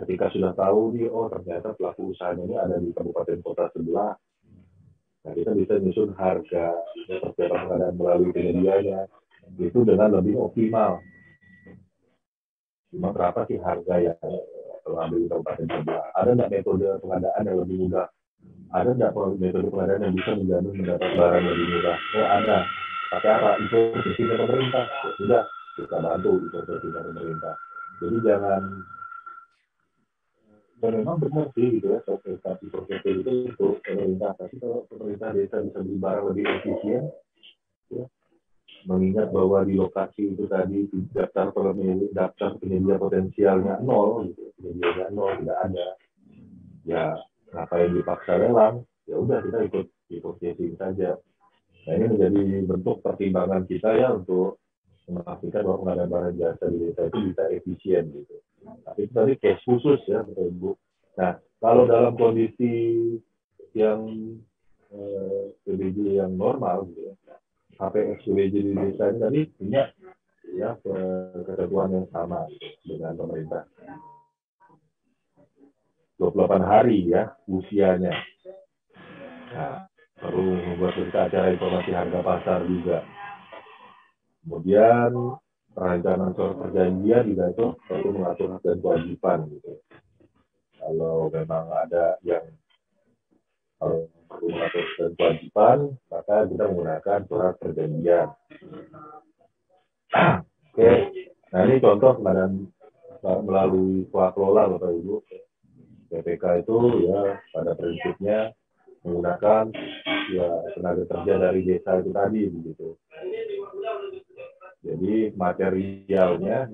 ketika sudah tahu nih, oh ternyata pelaku usahanya ini ada di kabupaten kota sebelah, nah kita bisa nyusun harga persiapan pengadaan melalui penyedianya itu dengan lebih optimal. Cuma berapa sih harga yang kalau ambil di kabupaten sebelah? Ada nggak metode pengadaan yang lebih mudah? Ada nggak metode pengadaan yang bisa menjamin mendapat barang yang lebih mudah? Oh ada. Pakai apa? Investasinya pemerintah. Ya sudah, kita bantu investasinya pemerintah. Jadi jangan, dan memang benar sih gitu ya, investasi itu untuk pemerintah. Tapi kalau pemerintah desa bisa beli barang lebih efisien, ya, mengingat bahwa di lokasi itu tadi daftar penyedia potensialnya nol, gitu, penyedianya nol, tidak ada. Ya, ngapain dipaksa lelang? Ya udah kita ikut casing saja. Nah ini menjadi bentuk pertimbangan kita ya untuk memastikan bahwa pengadaan barang jasa di desa itu bisa efisien gitu. Tapi itu tadi case khusus ya, Bapak Ibu. Nah kalau dalam kondisi yang PBJ yang normal gitu ya, HPS PBJ di desa ini tadi punya ya ketentuan yang sama gitu, dengan pemerintah. 28 hari ya usianya. Nah, perlu membuat berita acara informasi harga pasar juga. Kemudian perencanaan soal perjanjian juga itu mengatur hak dan kewajiban gitu. Kalau memang ada yang perlu mengatur hak dan kewajiban, maka kita menggunakan surat perjanjian. Oke, nah ini contoh melalui swaklola Bapak Ibu. PPK itu ya pada prinsipnya menggunakan ya tenaga kerja dari desa itu tadi begitu. Jadi materialnya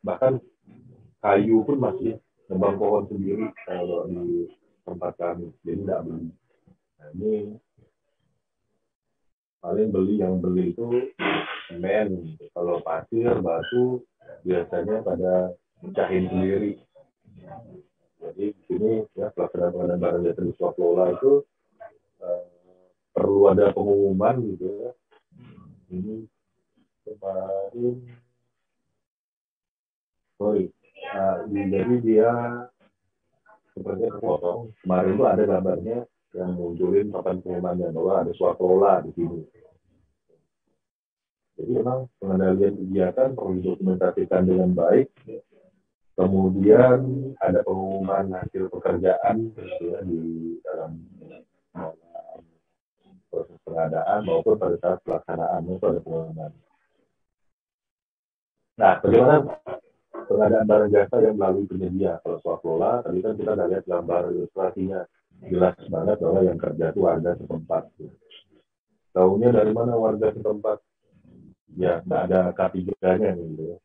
bahkan kayu pun masih nebang pohon sendiri kalau di tempat kami, jadi tidak beli. Nah, ini paling yang beli itu semen, kalau pasir, batu biasanya pada mecahin sendiri. Jadi di sini ya pelaksanaan barang jasa di swaklola itu perlu ada pengumuman gitu ya. Ini kemarin, jadi dia sepertinya kepotong. Kemarin itu ada gambarnya yang munculin papan pengumumannya bahwa ada swaklola di sini. Jadi memang pengendalian kegiatan perlu didokumentasikan dengan baik. Kemudian ada pengumuman hasil pekerjaan ya, di dalam proses pengadaan maupun pada saat pelaksanaan itu ada pengumuman. Nah, bagaimana pengadaan barang jasa yang melalui penyedia? Kalau swaklola, tadi kan kita udah lihat gambar ilustrasinya, jelas banget bahwa yang kerja itu warga setempat. Tahunya dari mana warga setempat? Ya, nggak ada K3-nya gitu ya.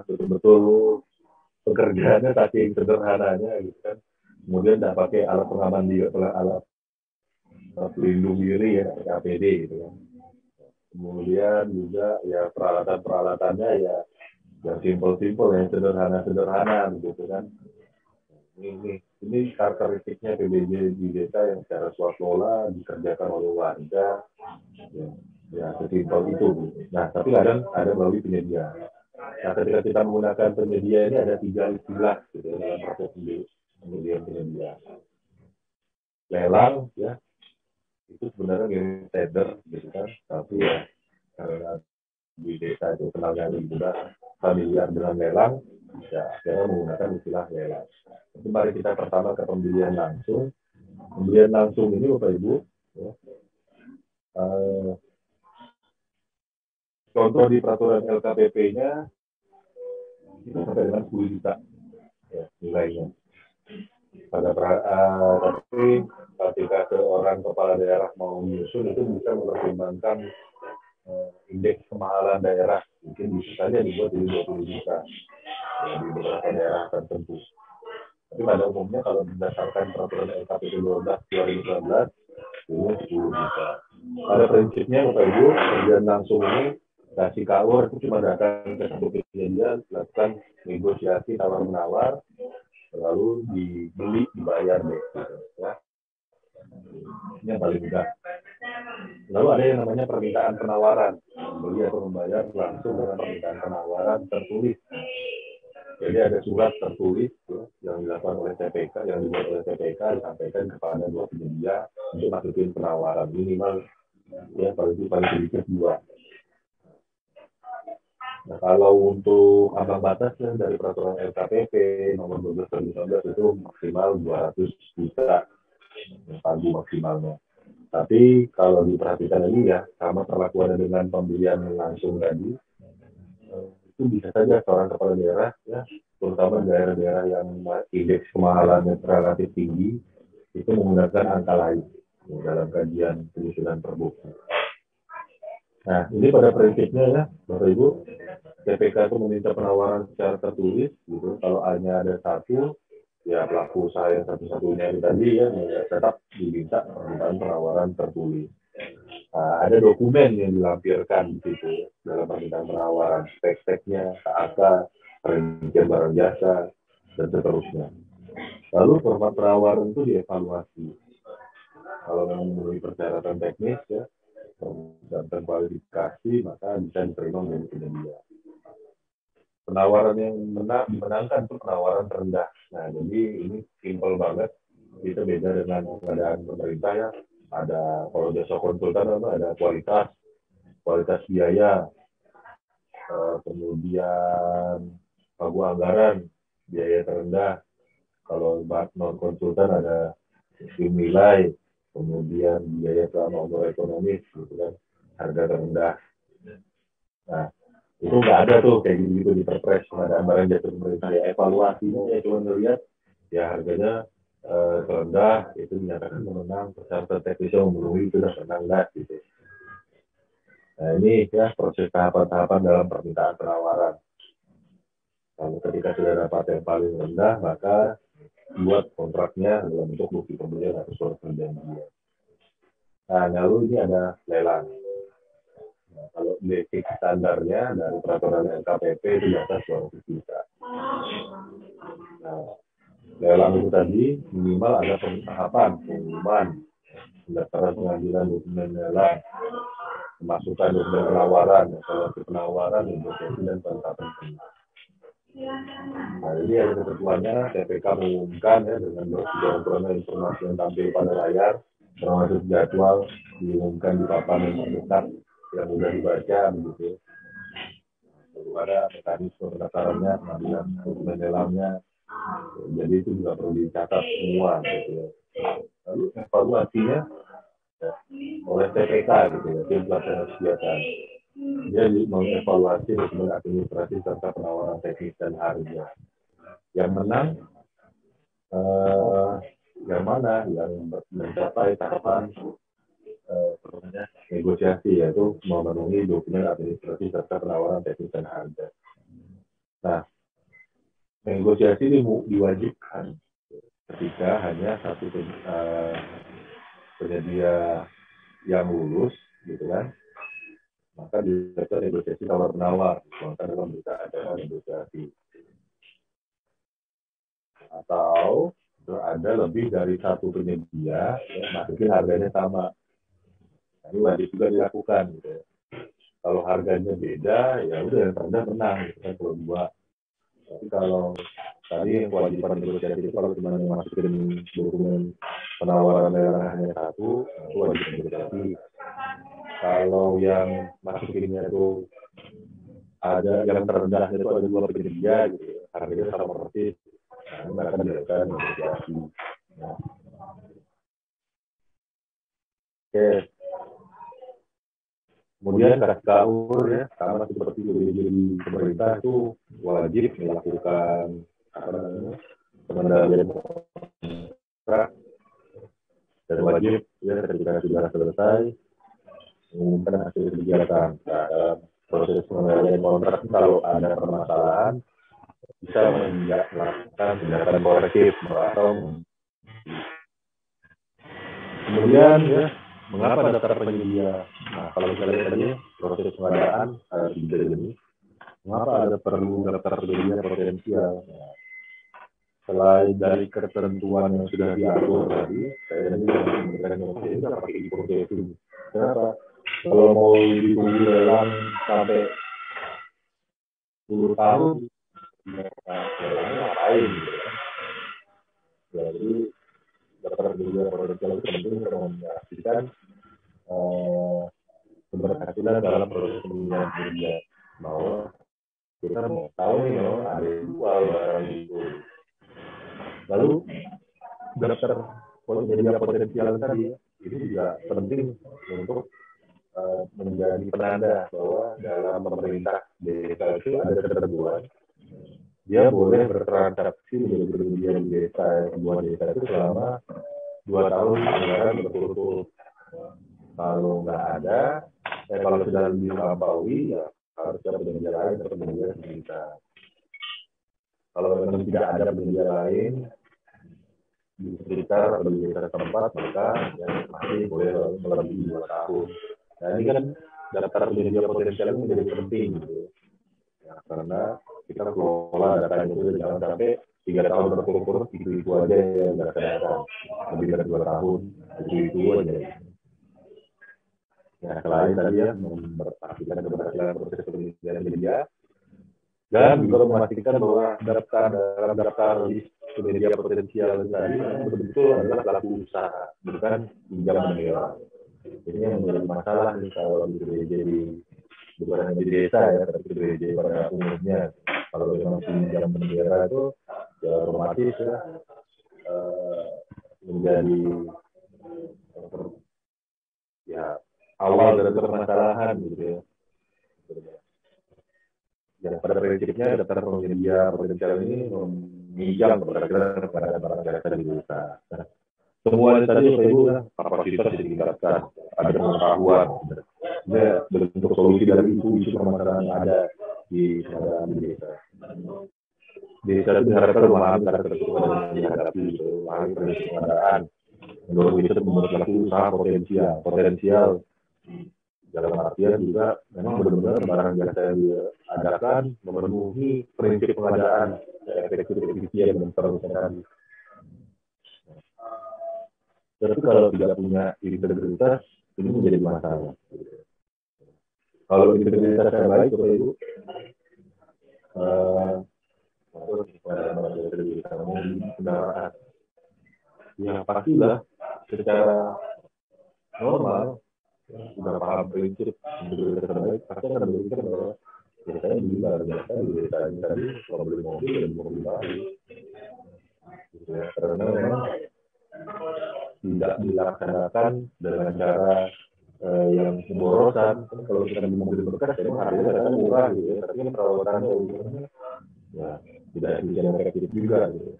Betul-betul pekerjaannya saking sederhananya gitu kan. Kemudian tidak pakai alat pengaman diri, alat pelindung diri ya, APD gitu kan. Kemudian juga ya peralatan-peralatannya ya yang simpel-simpel, yang sederhana gitu kan. Ini karakteristiknya PBJ di desa yang secara swaklola dikerjakan oleh warga ya sesimpel itu. Nah tapi kadang ada melalui penyedia. Nah, ketika kita menggunakan penyedia ini ada 3 istilah gitu ya, dalam proses penyedia. Lelang ya, itu sebenarnya game tender gitu kan, tapi ya karena di desa itu kenalnya lebih mudah familiar dengan lelang, ya akhirnya menggunakan istilah lelang. Jadi mari kita pertama ke pembelian langsung. Pembelian langsung ini Bapak Ibu, ya, contoh di peraturan LKPP-nya itu sampai dengan 10 juta ya, nilainya. Tapi ketika seorang kepala daerah mau menyusun itu bisa mempertimbangkan indeks kemahalan daerah, mungkin bisa saja dibuat di 20 juta ya, di beberapa daerah tertentu. Tapi pada umumnya kalau berdasarkan peraturan LKPP 12 2019 ini 10 juta. Pada prinsipnya Bapak Ibu, pembelian langsung ini kasih KUR itu cuma datang ke satu penyedia, lakukan negosiasi tawar menawar, lalu dibeli dibayar deh gitu, ya. Ini yang paling mudah. Lalu ada yang namanya permintaan penawaran, membeli atau membayar langsung dengan permintaan penawaran tertulis. Jadi ada surat tertulis ya, yang dilakukan oleh TPK, yang dibuat oleh TPK disampaikan kepada dua penyedia untuk masukin penawaran minimal ya paling sedikit 2. Nah, kalau untuk ambang batas ya, dari peraturan LKPP nomor 12 2019 itu maksimal 200 juta pagu maksimalnya. Tapi kalau diperhatikan lagi ya, sama perlakuannya dengan pembelian langsung tadi, itu bisa saja seorang kepala daerah ya, terutama daerah-daerah yang indeks kemahalannya relatif tinggi, itu menggunakan angka lain ya, dalam kajian penyusunan perbuk. Nah, ini pada prinsipnya ya, Bapak Ibu, TPK itu meminta penawaran secara tertulis, gitu. Kalau hanya ada satu, ya pelaku usaha yang satu-satunya itu tadi ya, tetap diminta permintaan penawaran tertulis. Nah, ada dokumen yang dilampirkan di situ ya, dalam permintaan penawaran, spek-speknya, KAK, perincian barang jasa, dan seterusnya. Lalu format penawaran itu dievaluasi. Kalau memang memenuhi persyaratan teknis ya, dan kualifikasi, maka bisa diterima menjadi penyedia. Penawaran yang dimenangkan itu penawaran terendah. Nah, jadi ini simpel banget. Itu beda dengan pengadaan pemerintah ya. Ada kalau jasa konsultan ada kualitas biaya, kemudian pagu anggaran, biaya terendah. Kalau non konsultan ada sistem nilai, kemudian biaya selama umur ekonomis, gitu kan, harga terendah. Nah, itu nggak ada tuh kayak gitu di perpres pengadaan barang jasa pemerintah ya, evaluasinya ya cuma ngelihat ya harganya terendah itu dinyatakan memenang, persyaratan teknisnya memenuhi itu sudah menang nggak gitu. Nah ini ya proses tahapan-tahapan dalam permintaan penawaran. Lalu ketika sudah dapat yang paling rendah maka buat kontraknya dalam bentuk bukti pembelian atau surat perjanjian. Nah lalu ini ada lelang. Nah, kalau basic standarnya dari peraturan LKPP itu di atas 200 juta. Nah, lelang itu tadi minimal ada tahapan pengumuman, pendaftaran pengambilan dokumen lelang, pemasukan dokumen penawaran, evaluasi penawaran, negosiasi dan penetapan pemenang. Nah, ini ada ketentuannya, TPK mengumumkan ya dengan berbagai informasi yang tampil pada layar, termasuk jadwal diumumkan di papan yang terdekat yang mudah dibaca begitu. Lalu ada mekanisme pendaftarannya, pengambilan dokumen lelangnya, jadi itu juga perlu dicatat semua gitu ya. Lalu evaluasinya ya, oleh TPK gitu ya, tim pelaksana kegiatan. Dia mengevaluasi dokumen administrasi serta penawaran teknis dan harga. Yang menang yang mana yang mencapai tahapan negosiasi, yaitu memenuhi dokumen administrasi serta penawaran teknis dan harga. Nah, negosiasi ini diwajibkan ketika hanya satu penyedia yang lulus, gitu kan, maka dilakukan negosiasi tawar-menawar, maka dalam berita acara negosiasi. Atau ada lebih dari satu penyedia, ya, masukin harganya sama. Nah, ini wajib juga dilakukan, gitu ya. Kalau harganya beda, ya udah yang terendah menang gitu kan kalau dua. Tapi kalau tadi yang kewajiban negosiasi itu kalau cuma yang masukin dokumen penawaran daerah hanya satu, itu wajib negosiasi. Kalau yang masukinnya itu ada yang terendah itu ada dua penyedia gitu, harganya sama persis. Nah, mereka dilakukan negosiasi. Nah, oke. Kemudian kas sahur ya, sama seperti di pemerintah itu wajib melakukan apa namanya pengendalian kontrak dan wajib ya ketika sudah selesai mengumumkan hasil kegiatan. Nah, dalam proses pengendalian kontrak kalau ada permasalahan bisa melakukan tindakan korektif atau kemudian ya mengapa daftar penyedia. Nah, kalau misalnya tadi proses pengadaan harus dijadikan mengapa ada perlu daftar penyedia potensial. Nah, selain dari ketentuan yang sudah diatur tadi, saya ini memberikan informasi pakai impor itu. Kenapa? Kalau mau ditunggu lelang sampai 10 tahun, lelangnya ngapain gitu kan? Jadi daftar penyedia potensial itu penting untuk memastikan keberhasilan dalam proses penyedia bahwa kita mau tahu nih ada yang jual barang itu. Lalu daftar penyedia potensial tadi ini juga penting untuk menjadi penanda bahwa dalam pemerintah desa itu ada ketentuan dia boleh bertransaksi menjadi penyedia di desa sebuah desa itu selama 2 tahun anggaran berturut-turut. Kalau nggak ada, kalau sudah dilampaui ya harus ada penyedia lain atau penyedia kita. Kalau memang tidak ada penyedia lain di sekitar atau di desa tempat, maka ya masih boleh melebihi 2 tahun. Nah ini kan daftar penyedia potensial ini menjadi penting gitu. Ya, karena kita kelola datanya itu jangan sampai 3 tahun berturut-turut itu aja yang nggak kelihatan. Lebih dari 2 tahun itu aja. Ya, selain tadi ya memperhatikan keberhasilan proses penelitian media dan juga memastikan bahwa dalam daftar media potensial tadi betul-betul adalah pelaku usaha, bukan pinjam menyewa. Ini yang menjadi masalah nih kalau di BPJ bukan hanya di desa ya, tapi di BPJ pada umumnya. Kalau memang pinjam menyewa itu ya otomatis ya menjadi ya awal dari permasalahan gitu ya. Ya pada prinsipnya daftar penyedia potensial ini meminjam kepada barang jasa di desa. Semua tadi Bapak Ibu kapasitas ditingkatkan, ada pengetahuan. Ya, bentuk solusi dari isu permasalahan yang ada di desa. Desa itu diharapkan memahami karakter yang dihadapi, memahami prinsip pengadaan, mendorong itu membuat pelaku usaha potensial. Dalam artian juga memang benar-benar barang jasa yang diadakan memenuhi prinsip pengadaan efektif, efisien, dan terus. Tapi kalau tidak punya integritas, ini menjadi masalah. Kalau integritas yang baik, Bapak Ibu, kendaraan, ya pastilah secara normal sudah paham prinsip integritas terbaik, pasti akan berpikir bahwa ya saya beli barang jasa di desa ini tadi, kalau beli mobil dan mobil baru. Ya, karena memang tidak dilaksanakan dengan cara yang pemborosan. Kalau kita beli mobil bekas, memang harganya murah gitu ya, tapi kan perawatannya ya tidak efisien efektif juga gitu.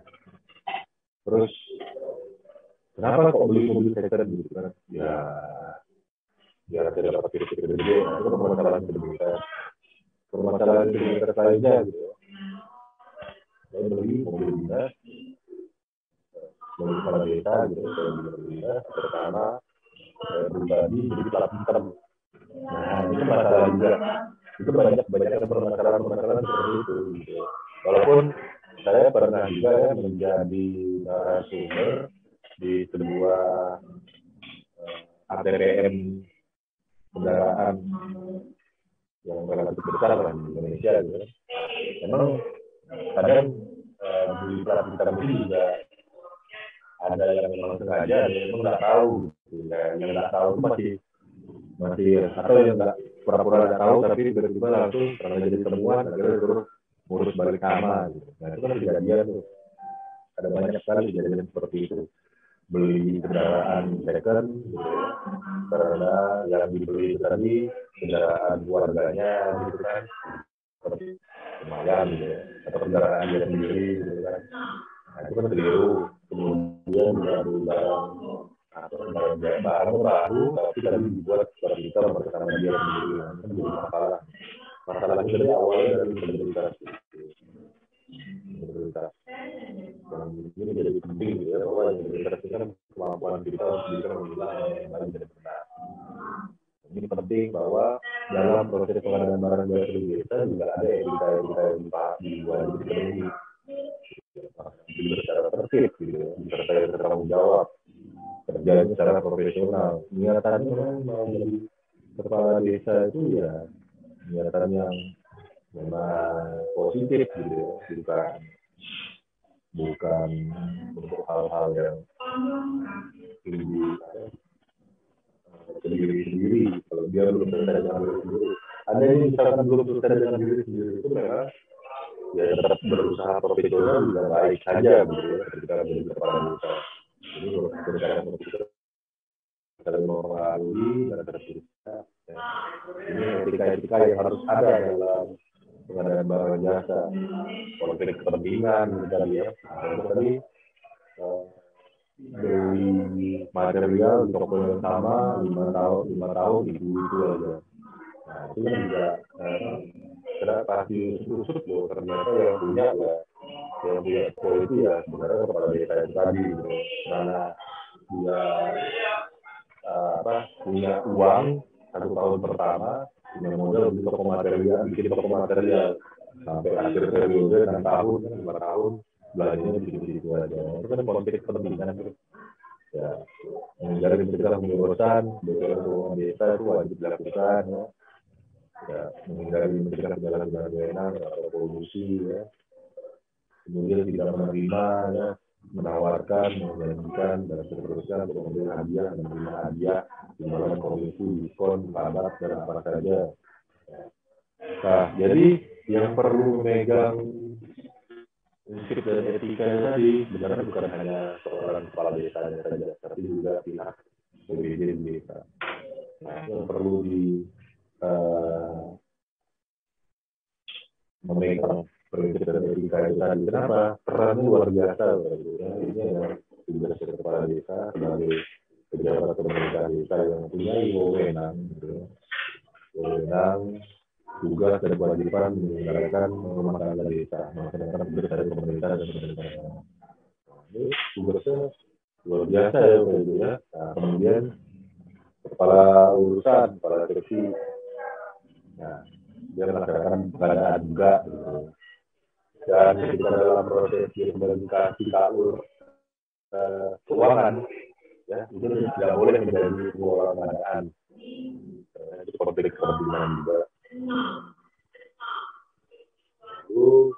Terus kenapa kok beli mobil second gitu kan? Ya biar tidak dapat kritik gede, itu permasalahan integritas. Permasalahan integritas lainnya gitu. Saya beli mobil dinas, mobil kepala desa gitu, saya beli mobil dinas pertama pribadi jadi plat hitam. Nah itu masalah juga. Itu banyak permasalahan seperti itu. Gitu. Walaupun saya pernah juga ya menjadi narasumber di sebuah ATPM kendaraan yang relatif besar kan di Indonesia gitu kan. Memang kadang di plat hitam ini juga ada yang memang sengaja, ada yang memang nggak tahu gitu. Yang nggak tahu itu masih atau yang nggak pura-pura nggak tahu tapi tiba-tiba langsung karena jadi temuan akhirnya terus ngurus balik nama gitu. Nah itu kan kejadian tuh, ada banyak sekali kejadian seperti itu, beli kendaraan second gitu ya, karena yang dibeli itu tadi kendaraan keluarganya gitu kan, lumayan gitu ya, atau kendaraan dia sendiri gitu kan. Nah itu kan keliru. Kemudian juga beli barang baru tapi tadi dibuat secara digital bersama dia sendiri, itu kan jadi masalahnya dari awalnya dari integritas dan ini jadi penting gitu ya, bahwa integritas itu kan kemampuan kita untuk bisa memilah yang baik dan benar. Ini penting bahwa dalam proses pengadaan barang dan jasa kita juga ada etika yang diwajibkan dipenuhi secara tertib gitu ya, disertai bertanggung jawab, kerjanya secara profesional. Niatannya memang mau jadi kepala desa itu ya niatan yang memang positif gitu ya, bukan untuk hal-hal yang sendiri. Kalau dia belum selesai dengan diri sendiri, ada yang misalkan belum selesai dengan diri sendiri itu memang ya tetap berusaha profesional juga baik saja gitu ya, ketika menjadi kepala desa. Jadi kalau ketika saling melalui dan terpisah, ini etika yang harus ada dalam pengadaan barang jasa, konflik kepentingan misalnya ya. Tadi beli material di toko yang sama 5 tahun itu aja. Nah itu kan juga karena pasti susut loh, ternyata yang punya itu ya sebenarnya kepala desa itu tadi gitu. Karena dia punya uang 1 tahun pertama, punya modal bikin toko material sampai akhir periode 6 tahun, 5 tahun belanjanya begitu aja. Itu kan konflik kepentingan gitu. Ya, menghindari mencegah pemborosan, bpn keuangan desa itu wajib dilakukan ya. Ya, menghindari mencegah segala wewenang atau kolusi ya. Kemudian tidak menerima ya, menawarkan, menjanjikan dan seterusnya untuk memberi hadiah dan menerima hadiah, imbalan komisi, diskon, rabat dan apa saja. Nah, jadi yang perlu memegang prinsip dan etika tadi sebenarnya bukan hanya seorang kepala desa saja, tapi juga pihak PBD di desa. Nah, yang perlu memegang prinsip dan etika itu tadi. Kenapa? Perannya luar biasa. Ini adalah tugas kepala desa sebagai pejabat pemerintahan desa yang punya wewenang, tugas dan kewajiban menyelenggarakan rumah tangga desa, melaksanakan tugas dari pemerintah dan pemerintahan. Ini tugasnya luar biasa ya, gitu ya. Nah, kemudian kepala urusan, kepala seksi, nah, dia melaksanakan pengadaan juga, gitu. Dan ketika dalam proses implementasi KUR keuangan, ya itu tidak boleh menjadi pengadaan. Itu konflik kepentingan juga. Lalu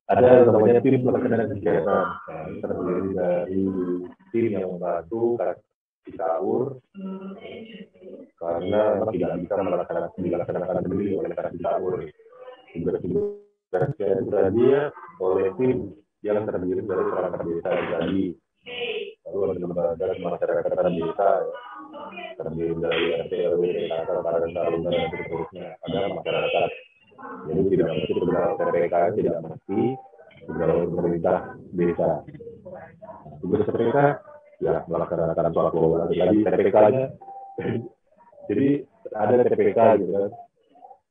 ada yang namanya tim pelaksana kegiatan, terdiri dari tim yang membantu KUR karena memang tidak bisa dilaksanakan sendiri oleh KUR. Tugasnya tadi oleh tim yang terdiri dari perangkat desa tadi, lalu ada lembaga masyarakat desa terdiri dari RT RW dan taruna dan seterusnya, ada masyarakat. Jadi tidak mesti pegawai PPK, tidak mesti pegawai pemerintah desa. Tugas PPK ya melaksanakan soal keuangan tadi PPK-nya. Jadi ada PPK gitu kan.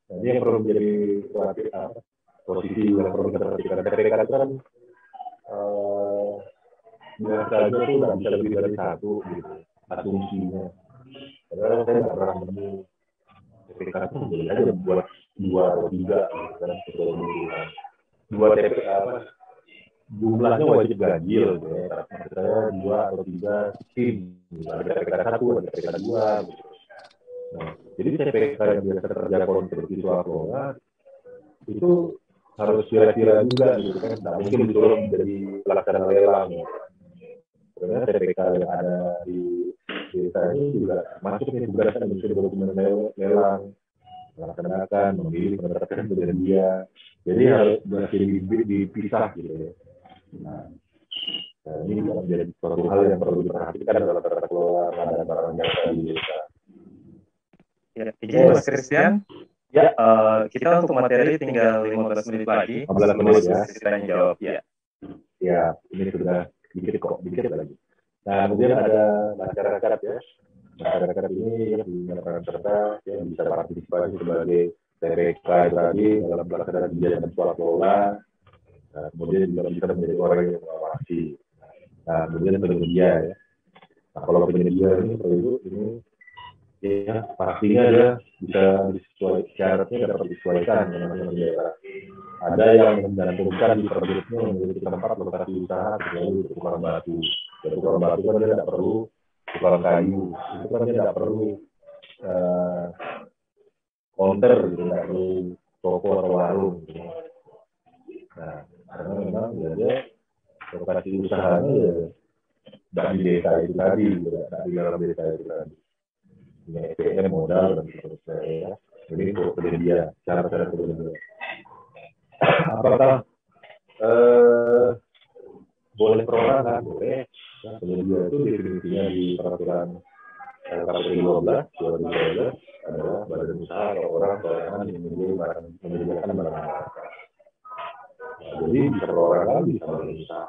Nah, ini yang perlu menjadi posisi yang perlu kita perhatikan. PPK itu kan biasanya itu nggak bisa lebih dari satu gitu asumsinya. Padahal saya nggak pernah nemu PPK itu boleh aja buat 2 atau 3 gitu kan, dua TPK jumlahnya wajib ganjil gitu ya. Maksud saya 2 atau 3 tim, ada TPK 1, ada TPK 2 gitu. Nah, jadi TPK yang biasa kerja konstruksi swap lola itu harus kira-kira juga gitu kan, nggak mungkin disuruh menjadi pelaksana lelang gitu. Sebenarnya TPK yang ada di desa ini juga masuk nih tugasnya menjadi dokumen lelang, melaksanakan, memilih, menetapkan dia. Jadi harus masih dipisah gitu ya. Nah, ini juga menjadi suatu hal yang perlu diperhatikan dalam tata kelola pengadaan barang jasa di desa. Ya, jadi Mas Christian, ya, kita untuk materi tinggal 15 menit lagi. 15 menit ya. Kita jawab ya. Ya, ini sudah dikit lagi. Nah, kemudian ada masyarakat ya. Masyarakat ini yang menyertakan serta yang bisa partisipasi sebagai TPK tadi dalam pelaksanaan kegiatan swap lola. Nah, kemudian juga bisa menjadi orang yang mengawasi. Nah, kemudian penyedia ya. Nah, kalau penyedia ini perlu ini ya pastinya dia bisa disesuaikan, syaratnya dapat disesuaikan dengan penyedia. Ada yang mencantumkan di pergubnya memiliki tempat lokasi usaha kecuali tukang batu. Jadi tukang batu kan dia tidak perlu tukang kayu, itu kan dia tidak perlu counter gitu, tidak perlu toko atau warung. Gitu. Nah, karena memang dia lokasi usahanya ya tidak di desa itu tadi, tidak di dalam desa itu tadi. Punya SDM, modal dan seterusnya ya. Jadi untuk penyedia, cara-cara penyedia. Apakah boleh perorangan? Boleh. Nah, penyedia itu definisinya di peraturan KPK 12 adalah badan usaha atau orang perorangan yang menyediakan barang jasa. Nah, jadi bisa perorangan, bisa badan usaha.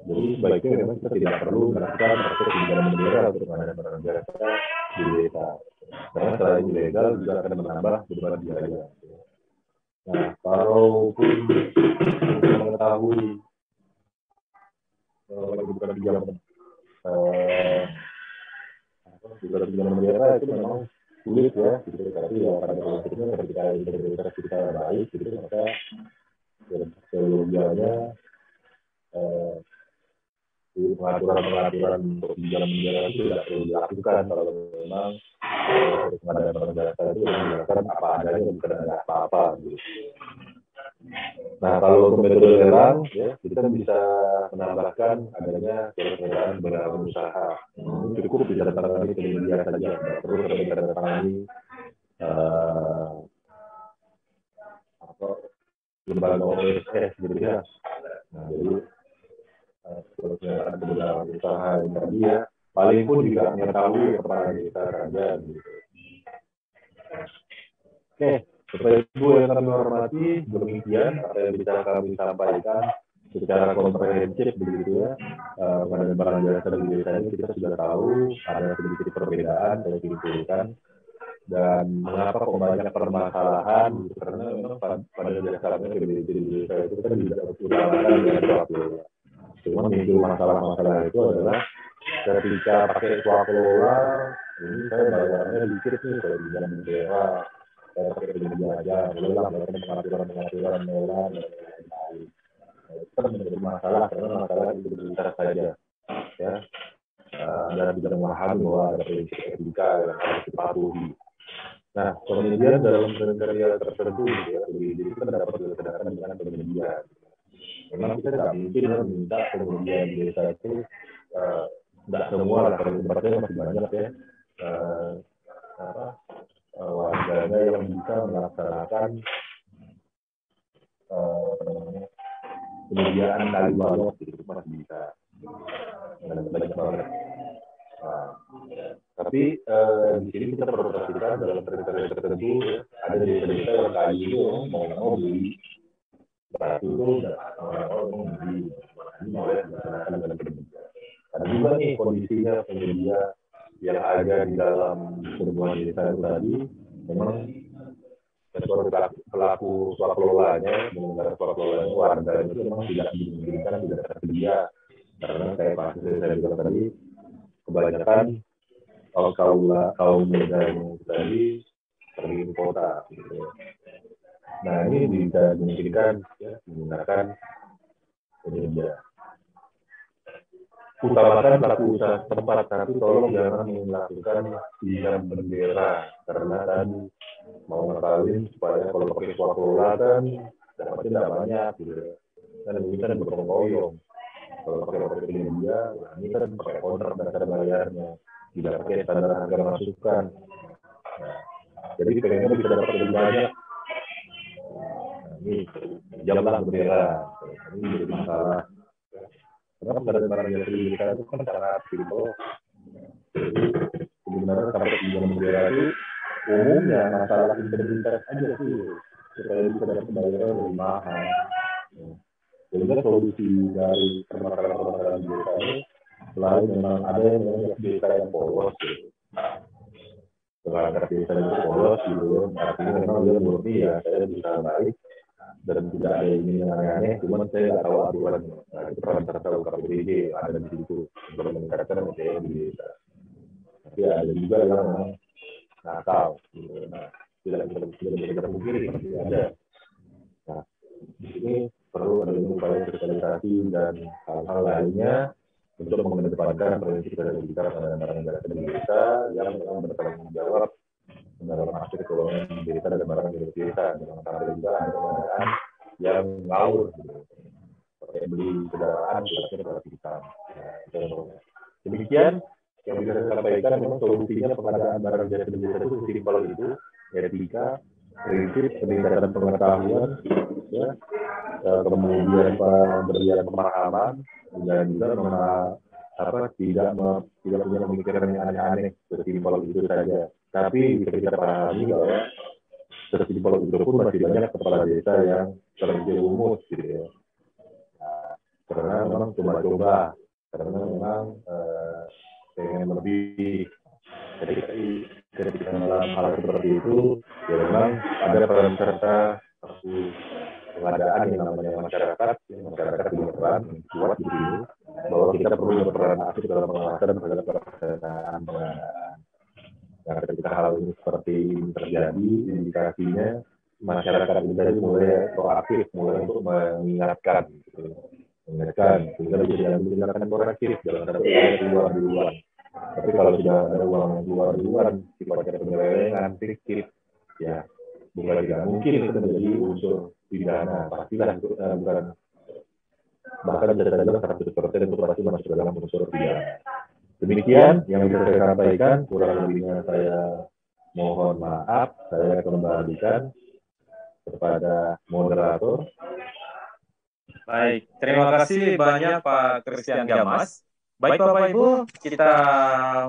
Jadi sebaiknya memang kita tidak perlu melakukan proses pinjaman bendera untuk pengadaan barang jasa di desa. Karena selain ilegal juga akan menambah beban biaya. Nah, kalaupun mengetahui bukan pinjaman bendera itu memang sulit ya, gitu. Tapi ya pada prinsipnya ketika integritas kita baik, gitu maka sejujurnya pengaturan untuk pinjaman bendera itu tidak perlu dilakukan kalau memang pengadaan barang jasa itu menggunakan apa adanya, bukan ada apa-apa gitu. Nah, kalau untuk metode lelang ya kita bisa menambahkan adanya surat keterangan usaha. Cukup ditandatangani penyedia saja, tidak perlu ditandatangani atau lembaga OSS gitu ya. Nah, jadi surat keterangan usaha yang tadi ya paling pun juga mengetahui kepala desa saja gitu. Oke, Bapak Ibu yang kami hormati, demikian apa yang bisa kami sampaikan secara komprehensif begitu ya. Pada barang jasa di desa ini kita sudah tahu ada sedikit perbedaan dari diberikan dan mengapa kok banyak permasalahan gitu, karena memang pada dasarnya di desa itu kan tidak berutamakan dengan swap lola. Cuma muncul masalah-masalah itu adalah ketika pakai swap lola ini saya bayarnya dikit nih kalau di dalam daerah saya pakai penyedia aja, lelang, pengaturan lelang dan lain-lain. Itu kan menjadi masalah karena masalah itu besar saja, ya. Dan juga memahami bahwa ada prinsip etika yang harus dipatuhi. Nah, kemudian dalam kriteria tertentu, ya, jadi kita dapat dilaksanakan dengan penyedia. Memang kita tidak mungkin meminta penyedia di desa itu, tidak semua lah, pada tempatnya masih banyak ya. Warganya yang bisa melaksanakan penyediaan kali balok itu masih bisa banyak banget. Tapi di sini kita perlu perhatikan dalam kriteria tertentu ya, ada desa-desa yang kayu itu mau beli batu itu mau beli ini boleh dilaksanakan dengan penyedia. Ada juga nih kondisinya penyedia yang ada di dalam sebuah desa itu tadi memang pelaku swap lolanya, mengenai swap lolanya warga itu memang tidak dimungkinkan, tidak tersedia karena kayak Pak saya bilang tadi kebanyakan kaum muda yang tadi pergi ke kota gitu. Nah ini bisa dimungkinkan ya, menggunakan media. Utamakan pelaku usaha setempat, tapi tolong jangan melakukan pinjam bendera, karena tadi mau ngakalin supaya kalau pakai swaklola kan dapatnya tidak banyak gitu. Kan ini kan bergotong royong. Kalau pakai media, ini kan pakai kontrak dan ada bayarnya, tidak pakai standar harga masukan. Nah, jadi pengennya bisa dapat lebih banyak. Nah, ini jamlah bendera, ini jadi masalah. Karena barang-barang yang diberikan itu kan sangat simpel. Jadi sebenarnya sampai pinjam bendera itu umumnya masalah integritas aja sih, supaya bisa dapat bayaran lebih mahal. Jadi kan solusi dari permasalahan desa ini, selain memang ada yang desa yang polos, gitu. Setelah ada desa yang polos, gitu, artinya memang dia murni ya, saya bisa baik dan tidak ada ini yang aneh-aneh, cuman saya nggak tahu aturan. Nah, itu peran serta UKPBD ada di situ untuk meningkatkan SDM di desa. Tapi ada juga yang memang nakal, gitu. Nah, tidak bisa kita pungkiri, pasti ada. Nah, di sini perlu adanya upaya sosialisasi dan hal-hal lainnya untuk mengedepankan prinsip dan etika barang negara di desa yang memang bertanggung jawab dalam aspek keuangan desa dan barang milik desa. Jangan sampai juga ada pengadaan yang ngawur, gitu. Pakai beli kendaraan kita gratisan. Demikian yang bisa saya sampaikan, memang solusinya pengadaan barang jasa di desa itu simpel itu, etika, prinsip peningkatan pengetahuan, ya, kemudian pemberian pemahaman, dan juga tidak punya pemikiran yang aneh-aneh, sesimpel itu saja. Tapi bisa kita pahami bahwa sesimpel itu pun masih banyak kepala desa yang terjerumus, gitu ya. Nah, karena memang coba-coba, karena memang pengen lebih. Ketika dalam hal seperti itu, ya memang ada peran serta pengadaan yang namanya masyarakat punya peran kuat di sini, bahwa kita perlu berperan aktif dalam pengawasan terhadap pelaksanaan pengadaan. Nah, ketika hal ini seperti ini terjadi, indikasinya masyarakat kita mulai proaktif, mulai untuk mengingatkan, sehingga bisa diambil tindakan korektif dalam keluar di luar. Tapi kalau tidak ada uang yang keluar di luar, sifatnya penyelewengan, fiktif, ya bukan tidak mungkin itu menjadi unsur pidana. Pastilah bukan, bahkan bisa dibilang 100% itu pasti masuk dalam unsur pidana. Demikian yang bisa saya sampaikan, kurang lebihnya saya mohon maaf. Saya kembalikan kepada moderator. Baik, terima kasih banyak Pak Christian Gamas. Baik Bapak Ibu, kita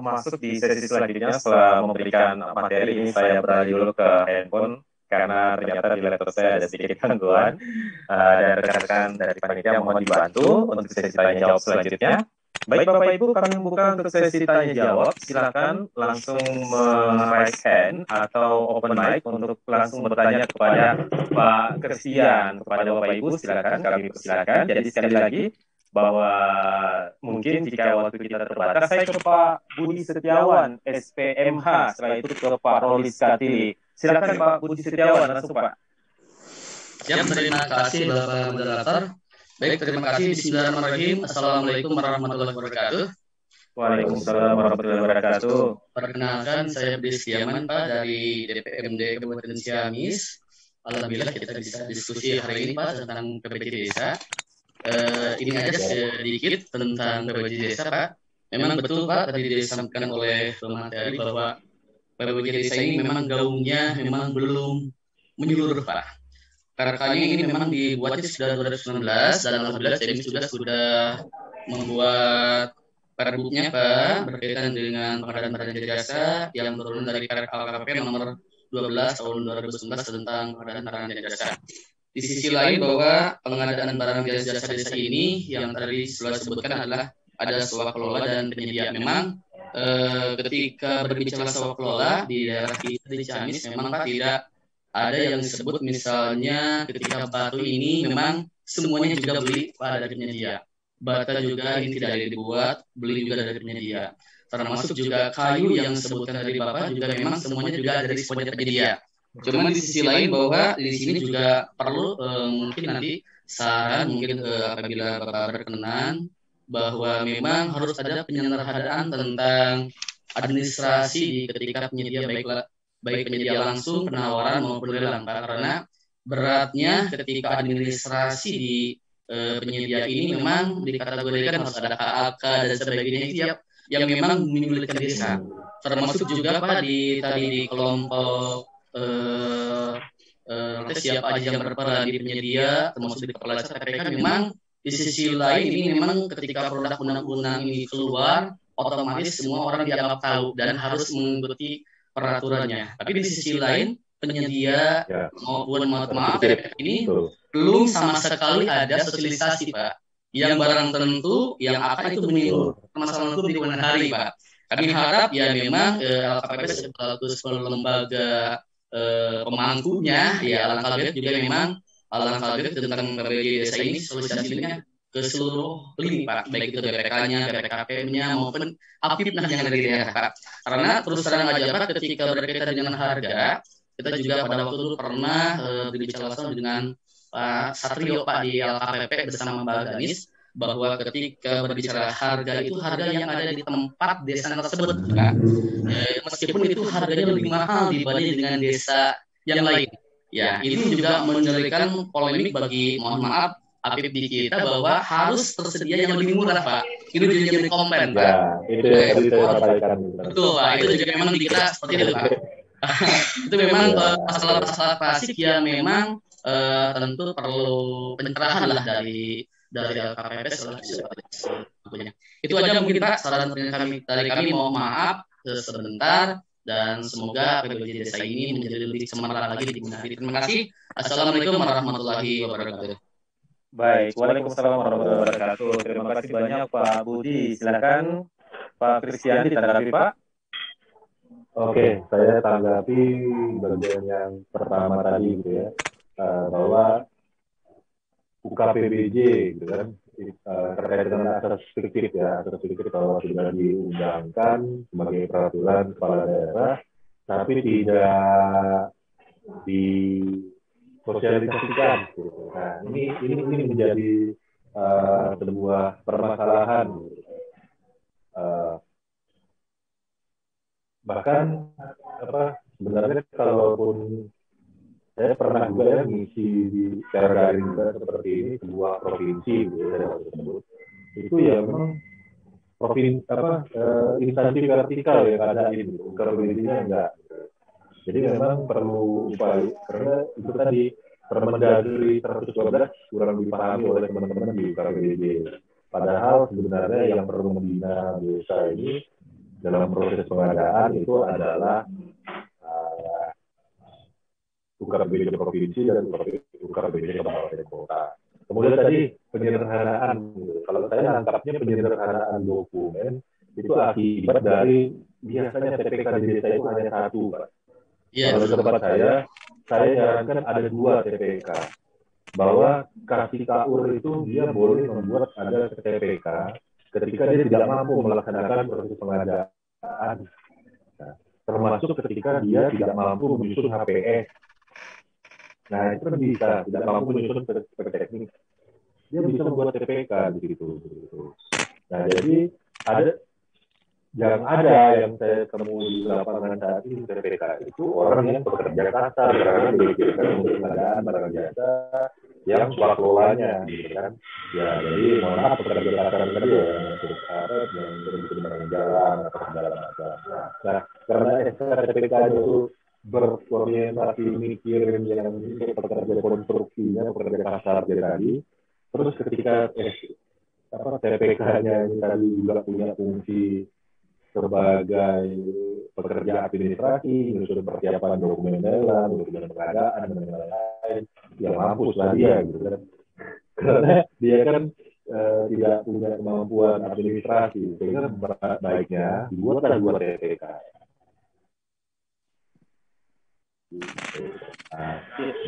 masuk di sesi selanjutnya. Setelah memberikan materi ini, saya beralih dulu ke handphone karena ternyata di laptop saya ada sedikit gangguan. Dan rekan-rekan dari panitia mohon dibantu untuk sesi tanya jawab selanjutnya. Baik Bapak Ibu, kami buka untuk sesi tanya jawab. Silakan langsung raise hand atau open mic untuk langsung bertanya kepada Pak Christian. Kepada Bapak Ibu, silakan, kami persilakan. Jadi sekali lagi, bahwa mungkin jika waktu kita terbatas, saya ke Pak Budi Setiawan, SPMH, setelah itu ke Pak Rolis Katili. Silakan Pak Budi Setiawan, langsung Pak. Ya, terima kasih Bapak Moderator. Baik, terima kasih. Bismillahirrahmanirrahim. Assalamualaikum warahmatullahi wabarakatuh. Waalaikumsalam warahmatullahi wabarakatuh. Perkenalkan, saya Budi Setiawan, Pak, dari DPMD Kabupaten Ciamis. Alhamdulillah kita bisa diskusi hari ini, Pak, tentang PPJ Desa. Ini aja sedikit tentang PPJ Desa, Pak. Memang betul, Pak, tadi disampaikan oleh pemateri bahwa PPJ Desa ini memang gaungnya memang belum menyeluruh, Pak. Karena ini memang dibuatnya sudah 2019 dan alhamdulillah Ciamis juga sudah membuat perbuknya, Pak, berkaitan dengan pengadaan barang jasa yang turun dari LKPP nomor 12 tahun 2019 tentang pengadaan barang jasa. Di sisi lain bahwa pengadaan barang jasa desa ini yang tadi sudah disebutkan adalah ada swakelola dan penyedia. Memang ketika berbicara swakelola di daerah kita di Ciamis memang, Pak, tidak ada yang disebut misalnya ketika batu ini memang semuanya juga beli dari penyedia. Bata juga ini tidak ada dibuat, beli juga dari penyedia. Termasuk juga kayu yang disebutkan dari Bapak juga memang semuanya juga dari semuanya penyedia. Cuma di sisi lain bahwa di sini juga perlu mungkin nanti saran mungkin apabila Bapak berkenan bahwa memang harus ada penyederhanaan tentang administrasi di ketika penyedia baik penyedia langsung, penawaran maupun lelang Pak, karena beratnya ketika administrasi di penyedia ini memang dikategorikan harus ada KAK dan sebagainya itu yang memang menyulitkan desa. Termasuk juga Pak tadi di kelompok siapa aja yang berperan di penyedia, termasuk di kepala desa TPK, memang di sisi lain ini memang ketika produk undang-undang ini keluar, otomatis semua orang dianggap tahu dan harus mengikuti peraturannya. Tapi di sisi lain penyedia maupun maaf ini belum sama sekali ada sosialisasi Pak. Yang barang tentu yang akan itu menimbulkan permasalahan itu di kemudian hari Pak. Kami harap ya memang LKPP sebagai lembaga pemangkunya ya alangkah baik juga memang alangkah baik tentang PBJ desa ini sosialisasinya ke seluruh lini Pak, baik itu BPK-nya, BPKP-nya maupun APIP-nya yang ada di daerah Pak. Karena terus terang aja Pak, ketika berkaitan dengan harga, kita juga pada waktu itu pernah berbicara dengan Pak Satrio Pak di LKPP bersama Mbak Ganis bahwa ketika berbicara harga itu harga yang ada di tempat desa tersebut Pak. Meskipun itu harganya lebih mahal dibanding dengan desa yang lain. Ya, ini juga menyebabkan polemik bagi mohon maaf APIP di kita bahwa harus tersedia yang lebih murah Pak. Itu juga jadi komplain Pak. Nah, itu yang tadi saya sampaikan. Betul Pak, itu juga memang di kita seperti itu Pak. Itu memang masalah-masalah klasik yang memang tentu perlu pencerahan lah dari LKPP tentunya. Itu aja mungkin Pak saran dari kami mohon maaf sebentar dan semoga PBJ desa ini menjadi lebih cemerlang lagi dibenahi. Terima kasih. Assalamualaikum warahmatullahi wabarakatuh. Baik, waalaikumsalam warahmatullahi wabarakatuh. Terima kasih banyak Pak Budi. Silakan Pak Kristian ditanggapi Pak. Oke, saya tanggapi bagian yang pertama tadi gitu ya, bahwa UKPBJ gitu kan, terkait dengan asas fiktif ya, asas fiktif kalau sudah diundangkan sebagai peraturan kepala daerah, tapi tidak disosialisasikan. Gitu. Nah, ini menjadi sebuah permasalahan. Gitu. Bahkan sebenarnya kalaupun saya pernah juga ya mengisi di secara daring juga seperti ini sebuah provinsi gitu ya tersebut itu ya memang provinsi instansi vertikal yang ada ini gitu, provinsinya enggak. Jadi memang perlu upaya karena itu tadi Permendagri 112 kurang dipahami oleh teman-teman di UKPBJ. Padahal sebenarnya yang perlu membina desa ini dalam proses pengadaan itu adalah UKPBJ provinsi dan UKPBJ kabupaten kota. Kemudian tadi penyederhanaan. Kalau saya nangkapnya penyederhanaan dokumen itu akibat dari biasanya TPK di desa itu hanya satu, Pak. Kalau di tempat saya nyarankan ada 2 TPK. Bahwa kasih KUR itu dia boleh membuat ada TPK ketika dia tidak mampu melaksanakan proses pengadaan. Nah, termasuk ketika dia tidak mampu menyusun HPS. Nah, itu kan bisa, tidak mampu menyusun PPT teknis. Dia bisa membuat TPK begitu. Nah, jadi yang saya temui di lapangan saat ini TPK itu orang yang bekerja kasar karena diberikan untuk pengadaan barang jasa yang swakloanya, gitu kan. Ya, jadi mohon maaf pekerja kasar tadi ya, yang bikin barang jalan atau segala macam. Nah, karena TPK itu berorientasi mikirin yang pekerja konstruksinya, pekerja kasar tadi. Terus ketika TPK-nya ini tadi juga punya fungsi sebagai pekerja administrasi, menyusun persiapan dokumen lelang, dokumen pengadaan dan lain-lain, yang mampus lah dia gitu kan. Karena dia kan tidak punya kemampuan administrasi, sehingga baiknya dibuatlah 2 TPK. Nah,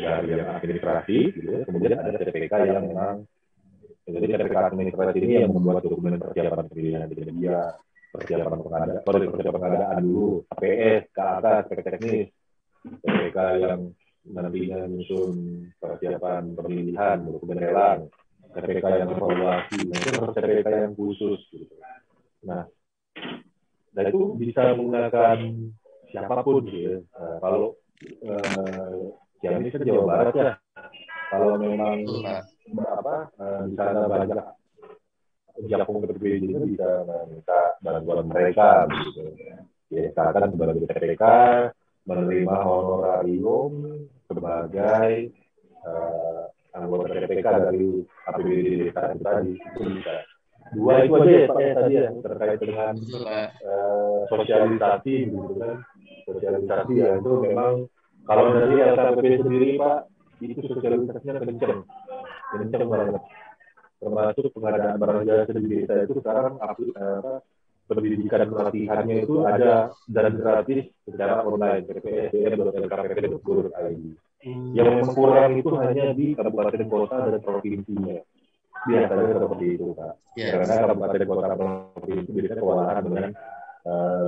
dari yang administrasi, gitu ya. Kemudian ada TPK yang memang, jadi TPK administrasi ini yang membuat dokumen persiapan pemilihan media, persiapan pengadaan dulu, APS, KAK, TPK teknis, TPK yang nantinya menyusun persiapan pemilihan, dokumen lelang, TPK yang evaluasi, nah itu harus TPK yang khusus gitu. Nah, dan itu bisa menggunakan siapapun gitu ya. Kalau ini kan Jawa Barat ya. Kalau memang di sana banyak jakung berbeda juga bisa minta bantuan mereka gitu. Ya, misalkan sebagai TPK menerima honorarium sebagai anggota TPK dari APBD desa itu tadi, itu bisa. Dua itu aja ya Pak ya tadi ya, terkait dengan sosialisasi gitu kan. Sosialisasi ya itu memang kalau dari LKPP sendiri Pak, itu sosialisasinya kenceng banget. Termasuk pengadaan barang jasa di desa itu sekarang pendidikan pelatihannya itu ada dan gratis secara online ppsdm.lkpp.go.id. Yang memang kurang itu hanya di kabupaten kota dan provinsinya. Biasanya seperti itu Pak. Karena kabupaten kota dan provinsi biasanya kewalahan dengan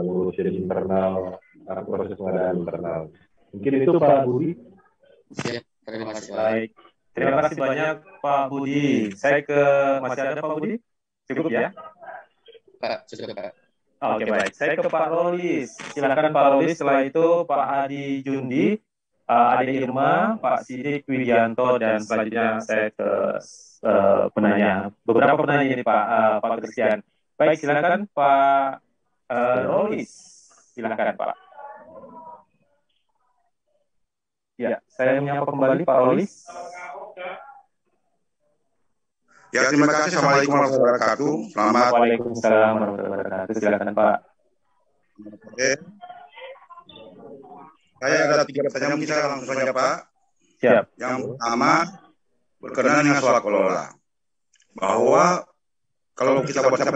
ngurusin internal, proses pengadaan internal. Mungkin itu Pak Budi. Terima kasih. Baik. Terima kasih banyak Pak Budi. Saya masih ada Pak Budi? Cukup ya? Pak, cukup Pak. Oke, baik. Saya ke Pak Rolis. Silakan Pak Rolis. Setelah itu Pak Adi Jundi, Ade Irma, Pak Sidik Widianto, dan selanjutnya saya ke penanya. Beberapa penanya ini Pak Christian. Baik, silakan Pak Rolis. Silakan Pak. Ya, saya menyapa kembali Pak Rolis. Ya, terima kasih. Assalamualaikum warahmatullahi wabarakatuh. Selamat. Waalaikumsalam warahmatullahi wabarakatuh. Silakan Pak. Oke. Saya ada 3 pertanyaan, mungkin saya langsung saja Pak. Siap. Yang pertama berkenaan dengan soal kelola. Bahwa kalau kita baca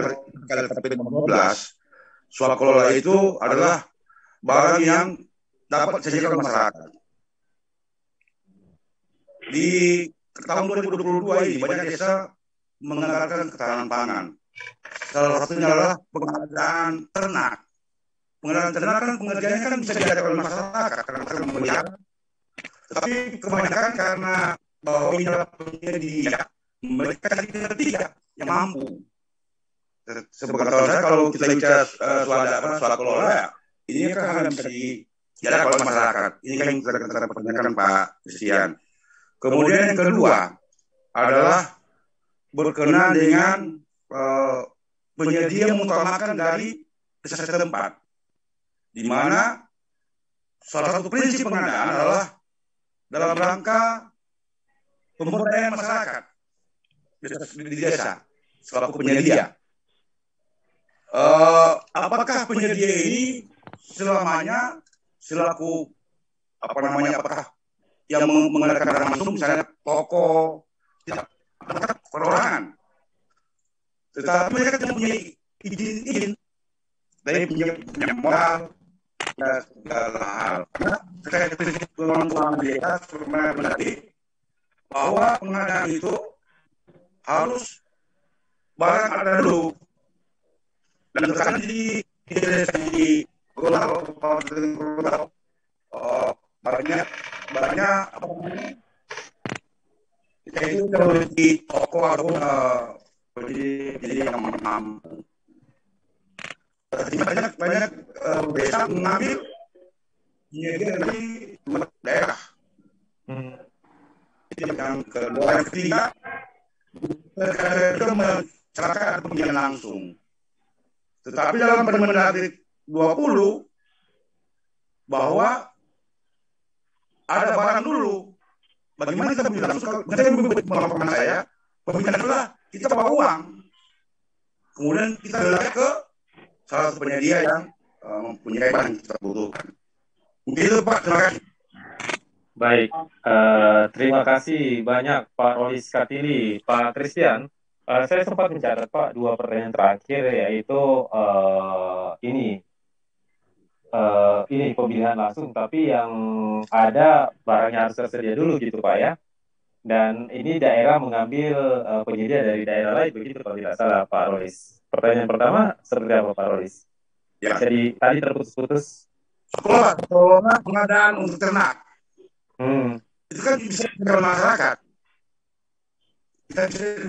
LKPP 15, soal kelola itu adalah barang yang dapat disajikan oleh masyarakat. Di tahun 2022 ini banyak desa menganggarkan ketahanan pangan. Salah satunya adalah pengadaan ternak. Pengadaan ternak kan pengerjaannya kan bisa diadakan oleh masyarakat karena mereka memelihara. Tetapi kebanyakan karena bahwa ini adalah penyedia, mereka tidak yang mampu. Sebagai contoh saya kalau kita bicara soal kelola, ini kan hal yang bisa diadakan oleh masyarakat. Ini kan yang kita pertanyakan Pak Christian. Kemudian yang kedua adalah berkenaan dengan penyedia mengutamakan dari desa setempat, di mana salah satu prinsip pengadaan adalah dalam rangka pemberdayaan masyarakat di desa selaku penyedia. Apakah penyedia ini selamanya selaku apakah yang mengadakan langsung misalnya toko, tidak, apakah perorangan, tetapi mereka tidak punya izin dari punya modal dan segala hal. Karena terkait prinsip pengelolaan desa sebenarnya bahwa pengadaan itu harus barang ada dulu dan terkadang di desa di Pulau banyak apa namanya itu di toko ataupun jadi yang mampu. Banyak desa mengambil penyedia dari daerah. Yang kedua, yang ketiga, mereka masyarakat ada pemilihan langsung. Tetapi dalam Permendagri 20 bahwa ada barang dulu. Bagaimana kita pemilihan langsung? Saya pengalaman saya, pemilihan adalah kita bawa uang, kemudian kita lari ke salah satu penyedia yang mempunyai barang yang kita butuhkan. Mungkin itu Pak, terima kasih. Baik, terima kasih banyak Pak Rolis Katili. Pak Christian, saya sempat mencatat Pak 2 pertanyaan terakhir, yaitu ini pemilihan langsung, tapi yang ada barangnya harus tersedia dulu gitu Pak ya. Dan ini daerah mengambil penyedia dari daerah lain, begitu kalau tidak salah Pak Rolis. Pertanyaan pertama seperti apa Pak Rolis? Ya. Jadi tadi terputus-putus. Sekolah pengadaan untuk ternak. Hmm. Itu kan bisa dikenal masyarakat,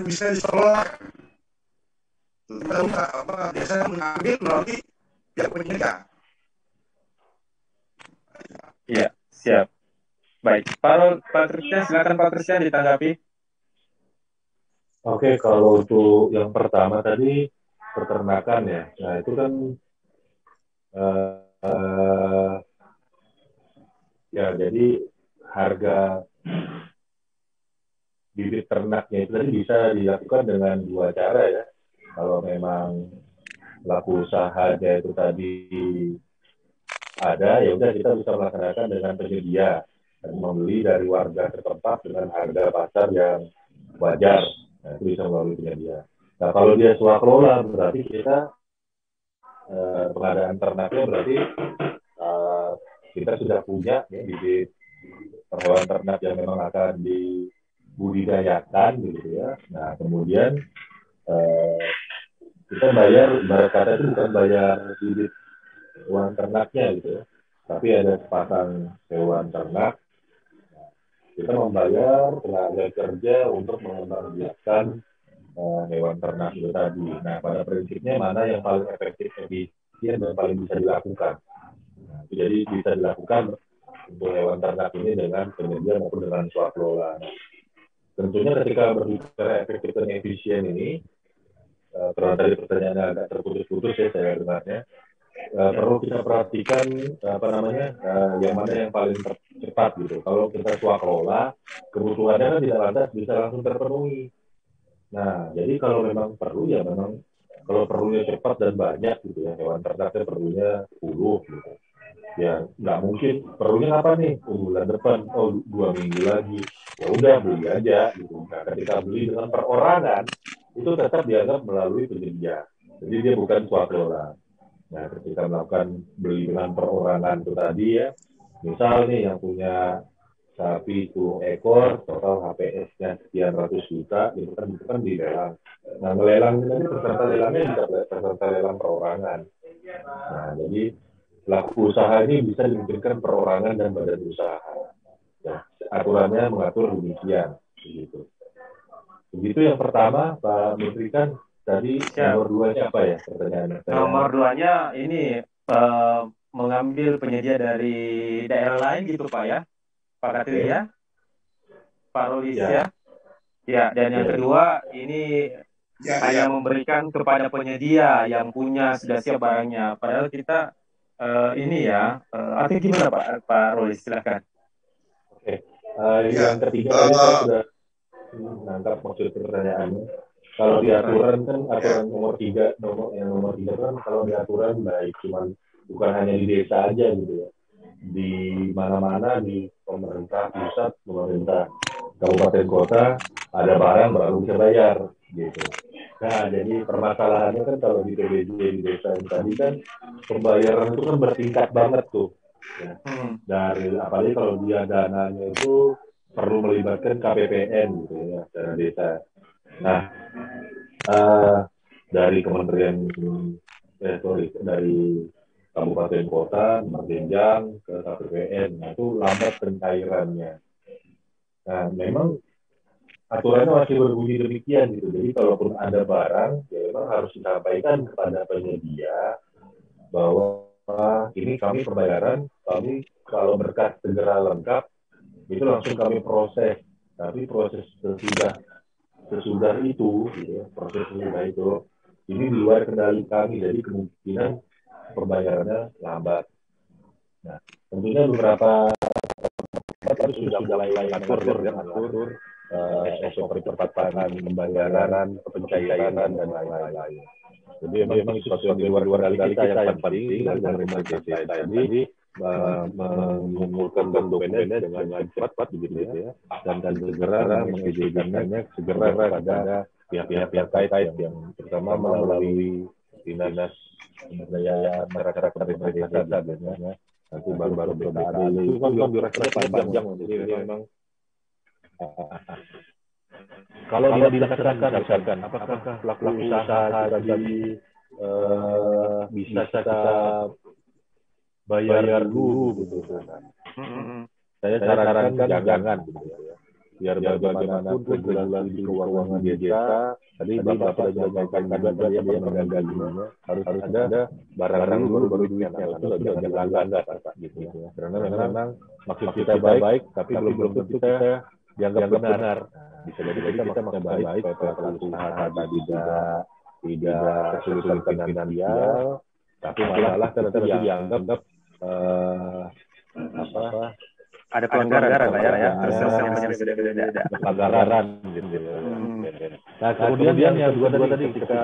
bisa dikelola. Biasanya mengambil melalui pihak penyedia. Iya, siap. Baik, Pak Christian, silakan Pak Christian ditanggapi. Oke, kalau untuk yang pertama tadi peternakan ya, nah itu kan eh, ya jadi harga bibit ternaknya itu tadi bisa dilakukan dengan dua cara ya. Kalau memang pelaku usahanya itu tadi ada, ya udah kita bisa melaksanakan dengan penyedia dan membeli dari warga setempat dengan harga pasar yang wajar. Nah, itu bisa melalui penyedia. Nah, kalau dia swakelola berarti kita pengadaan ternaknya berarti uh, kita sudah punya ya, bibit hewan ternak yang memang akan dibudidayakan gitu ya. Nah, kemudian uh, kita bayar, ibarat kata itu bukan bayar bibit hewan ternaknya gitu ya, tapi ada sepasang hewan ternak. Kita membayar tenaga kerja untuk mengembangbiakkan hewan ternak itu tadi. Nah, pada prinsipnya mana yang paling efektif, efisien, dan paling bisa dilakukan. Nah, jadi bisa dilakukan untuk hewan ternak ini dengan penyedia maupun dengan swakelola. Nah, tentunya ketika berbicara efektif dan efisien ini, karena tadi pertanyaannya agak terputus-putus ya saya dengarnya, perlu kita perhatikan apa namanya yang mana yang paling cepat gitu. Kalau kita swakelola, kebutuhannya kan tidak lantas bisa langsung terpenuhi. Nah, jadi kalau memang perlu ya memang kalau perlunya cepat dan banyak gitu ya, hewan ternaknya perlunya 10 gitu. Ya nggak mungkin perlunya apa nih, bulan depan, oh 2 minggu lagi, ya udah beli aja gitu. Nah, ketika beli dengan perorangan itu tetap dianggap melalui penyedia, jadi dia bukan swakelola. Nah, ketika melakukan beli dengan perorangan itu tadi ya, misal nih yang punya sapi 10 ekor, total HPS-nya sekian ratus juta, itu kan dilelang. Nah, melelang ini peserta lelangnya bisa peserta lelang perorangan. Nah, jadi pelaku usaha ini bisa dimungkinkan perorangan dan badan usaha. Ya, aturannya mengatur demikian. Begitu. Begitu yang pertama, Pak Menteri kan tadi nomor 2-nya apa ya pertanyaannya? Nomor 2-nya ini mengambil penyedia dari daerah lain gitu Pak ya, Pak Katri ya, Pak Rolis ya. Ya, dan yang kedua ini hanya memberikan kepada penyedia yang punya sudah siap barangnya. Padahal kita ini ya, artinya gimana Pak Rolis, silakan. Oke, yang ketiga tadi saya sudah menangkap maksud pertanyaannya. Kalau di aturan kan aturan nomor 3 kan kalau di aturan baik cuman bukan hanya di desa aja gitu ya, di mana-mana di pemerintah pusat, pemerintah kabupaten kota ada barang baru bisa bayar gitu. Nah, jadi permasalahannya kan kalau di PBJ di desa yang tadi kan pembayaran itu kan bertingkat banget tuh. Ya. Dari apalagi kalau dia dananya itu perlu melibatkan KPPN gitu ya, dana desa. Nah, dari kementerian dari kabupaten kota berjenjang ke KPPN, nah itu lambat pencairannya. Nah, memang aturannya masih berbunyi demikian gitu. Jadi kalaupun ada barang, ya memang harus disampaikan kepada penyedia bahwa ini kami pembayaran, kami kalau berkas segera lengkap itu langsung kami proses. Tapi proses sesudah itu, gitu ya, proses sesudah itu ini di luar kendali kami, jadi kemungkinan pembayarannya lambat. Nah, tentunya beberapa itu sudah mulai mengatur SOP percepatan pembayaran, pencairan dan lain-lain. Jadi memang sesuatu yang di luar kendali kita yang penting dan pemerintah desa tadi mengumpulkan dokumennya dengan cepat begitu ya, dan segera mengeksekusikannya segera kepada pihak-pihak terkait yang terutama melalui dinas pemberdayaan masyarakat desa biasanya. Nanti baru BKAD itu kan durasinya panjang, jadi memang kalau dilaksanakan misalkan apakah pelaku usaha tadi bisa kita bayar dulu gitu. saya sarankan jangan gitu ya. Biar bagaimanapun regulasi keuangan di desa, tadi Bapak sudah menyampaikan juga tadi ya pemegang gajinya harus ada barang baru duitnya, lalu jangan langgar Pak gitu ya. Karena memang maksud kita baik, tapi belum tentu kita dianggap benar. Bisa jadi kita maksudnya baik, supaya pelaku usaha tidak kesulitan finansial, tapi malah ternyata dianggap ada pelanggaran Pak ya, pelanggaran gitu ya. Nah kemudian yang kedua tadi ketika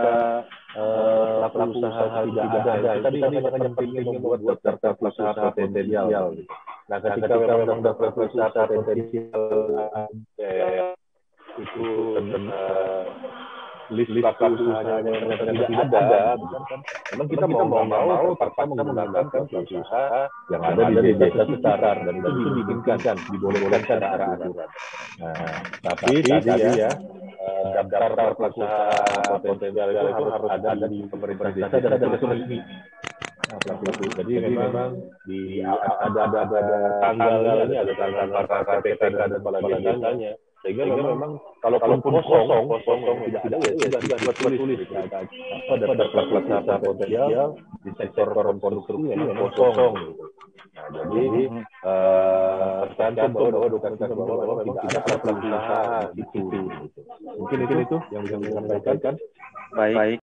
pelaku usaha tidak ada, tadi makanya penting membuat daftar usaha potensial. Nah ketika memang daftar usaha potensial itu list pelaku usahanya yang tidak ada, kan? Memang kita mau terpaksa menggunakan pelaku usaha yang ada di desa sekitar, dan itu dimungkinkan, dibolehkan secara aturan. Nah, tapi tadi ya daftar pelaku usaha potensial itu harus ada di pemerintah desa dan itu resmi. Jadi memang ada tanggalnya, ada tanggal KPK dan kepala desanya. Sehingga memang kalau kosong tidak ada ya sudah tulis ada daftar usaha potensial di sektor konstruksi memang kosong gitu. Nah jadi tercantum bahwa dokumentasi bahwa tidak ada pelaku usaha di situ. Mungkin itu yang bisa disampaikan. Baik.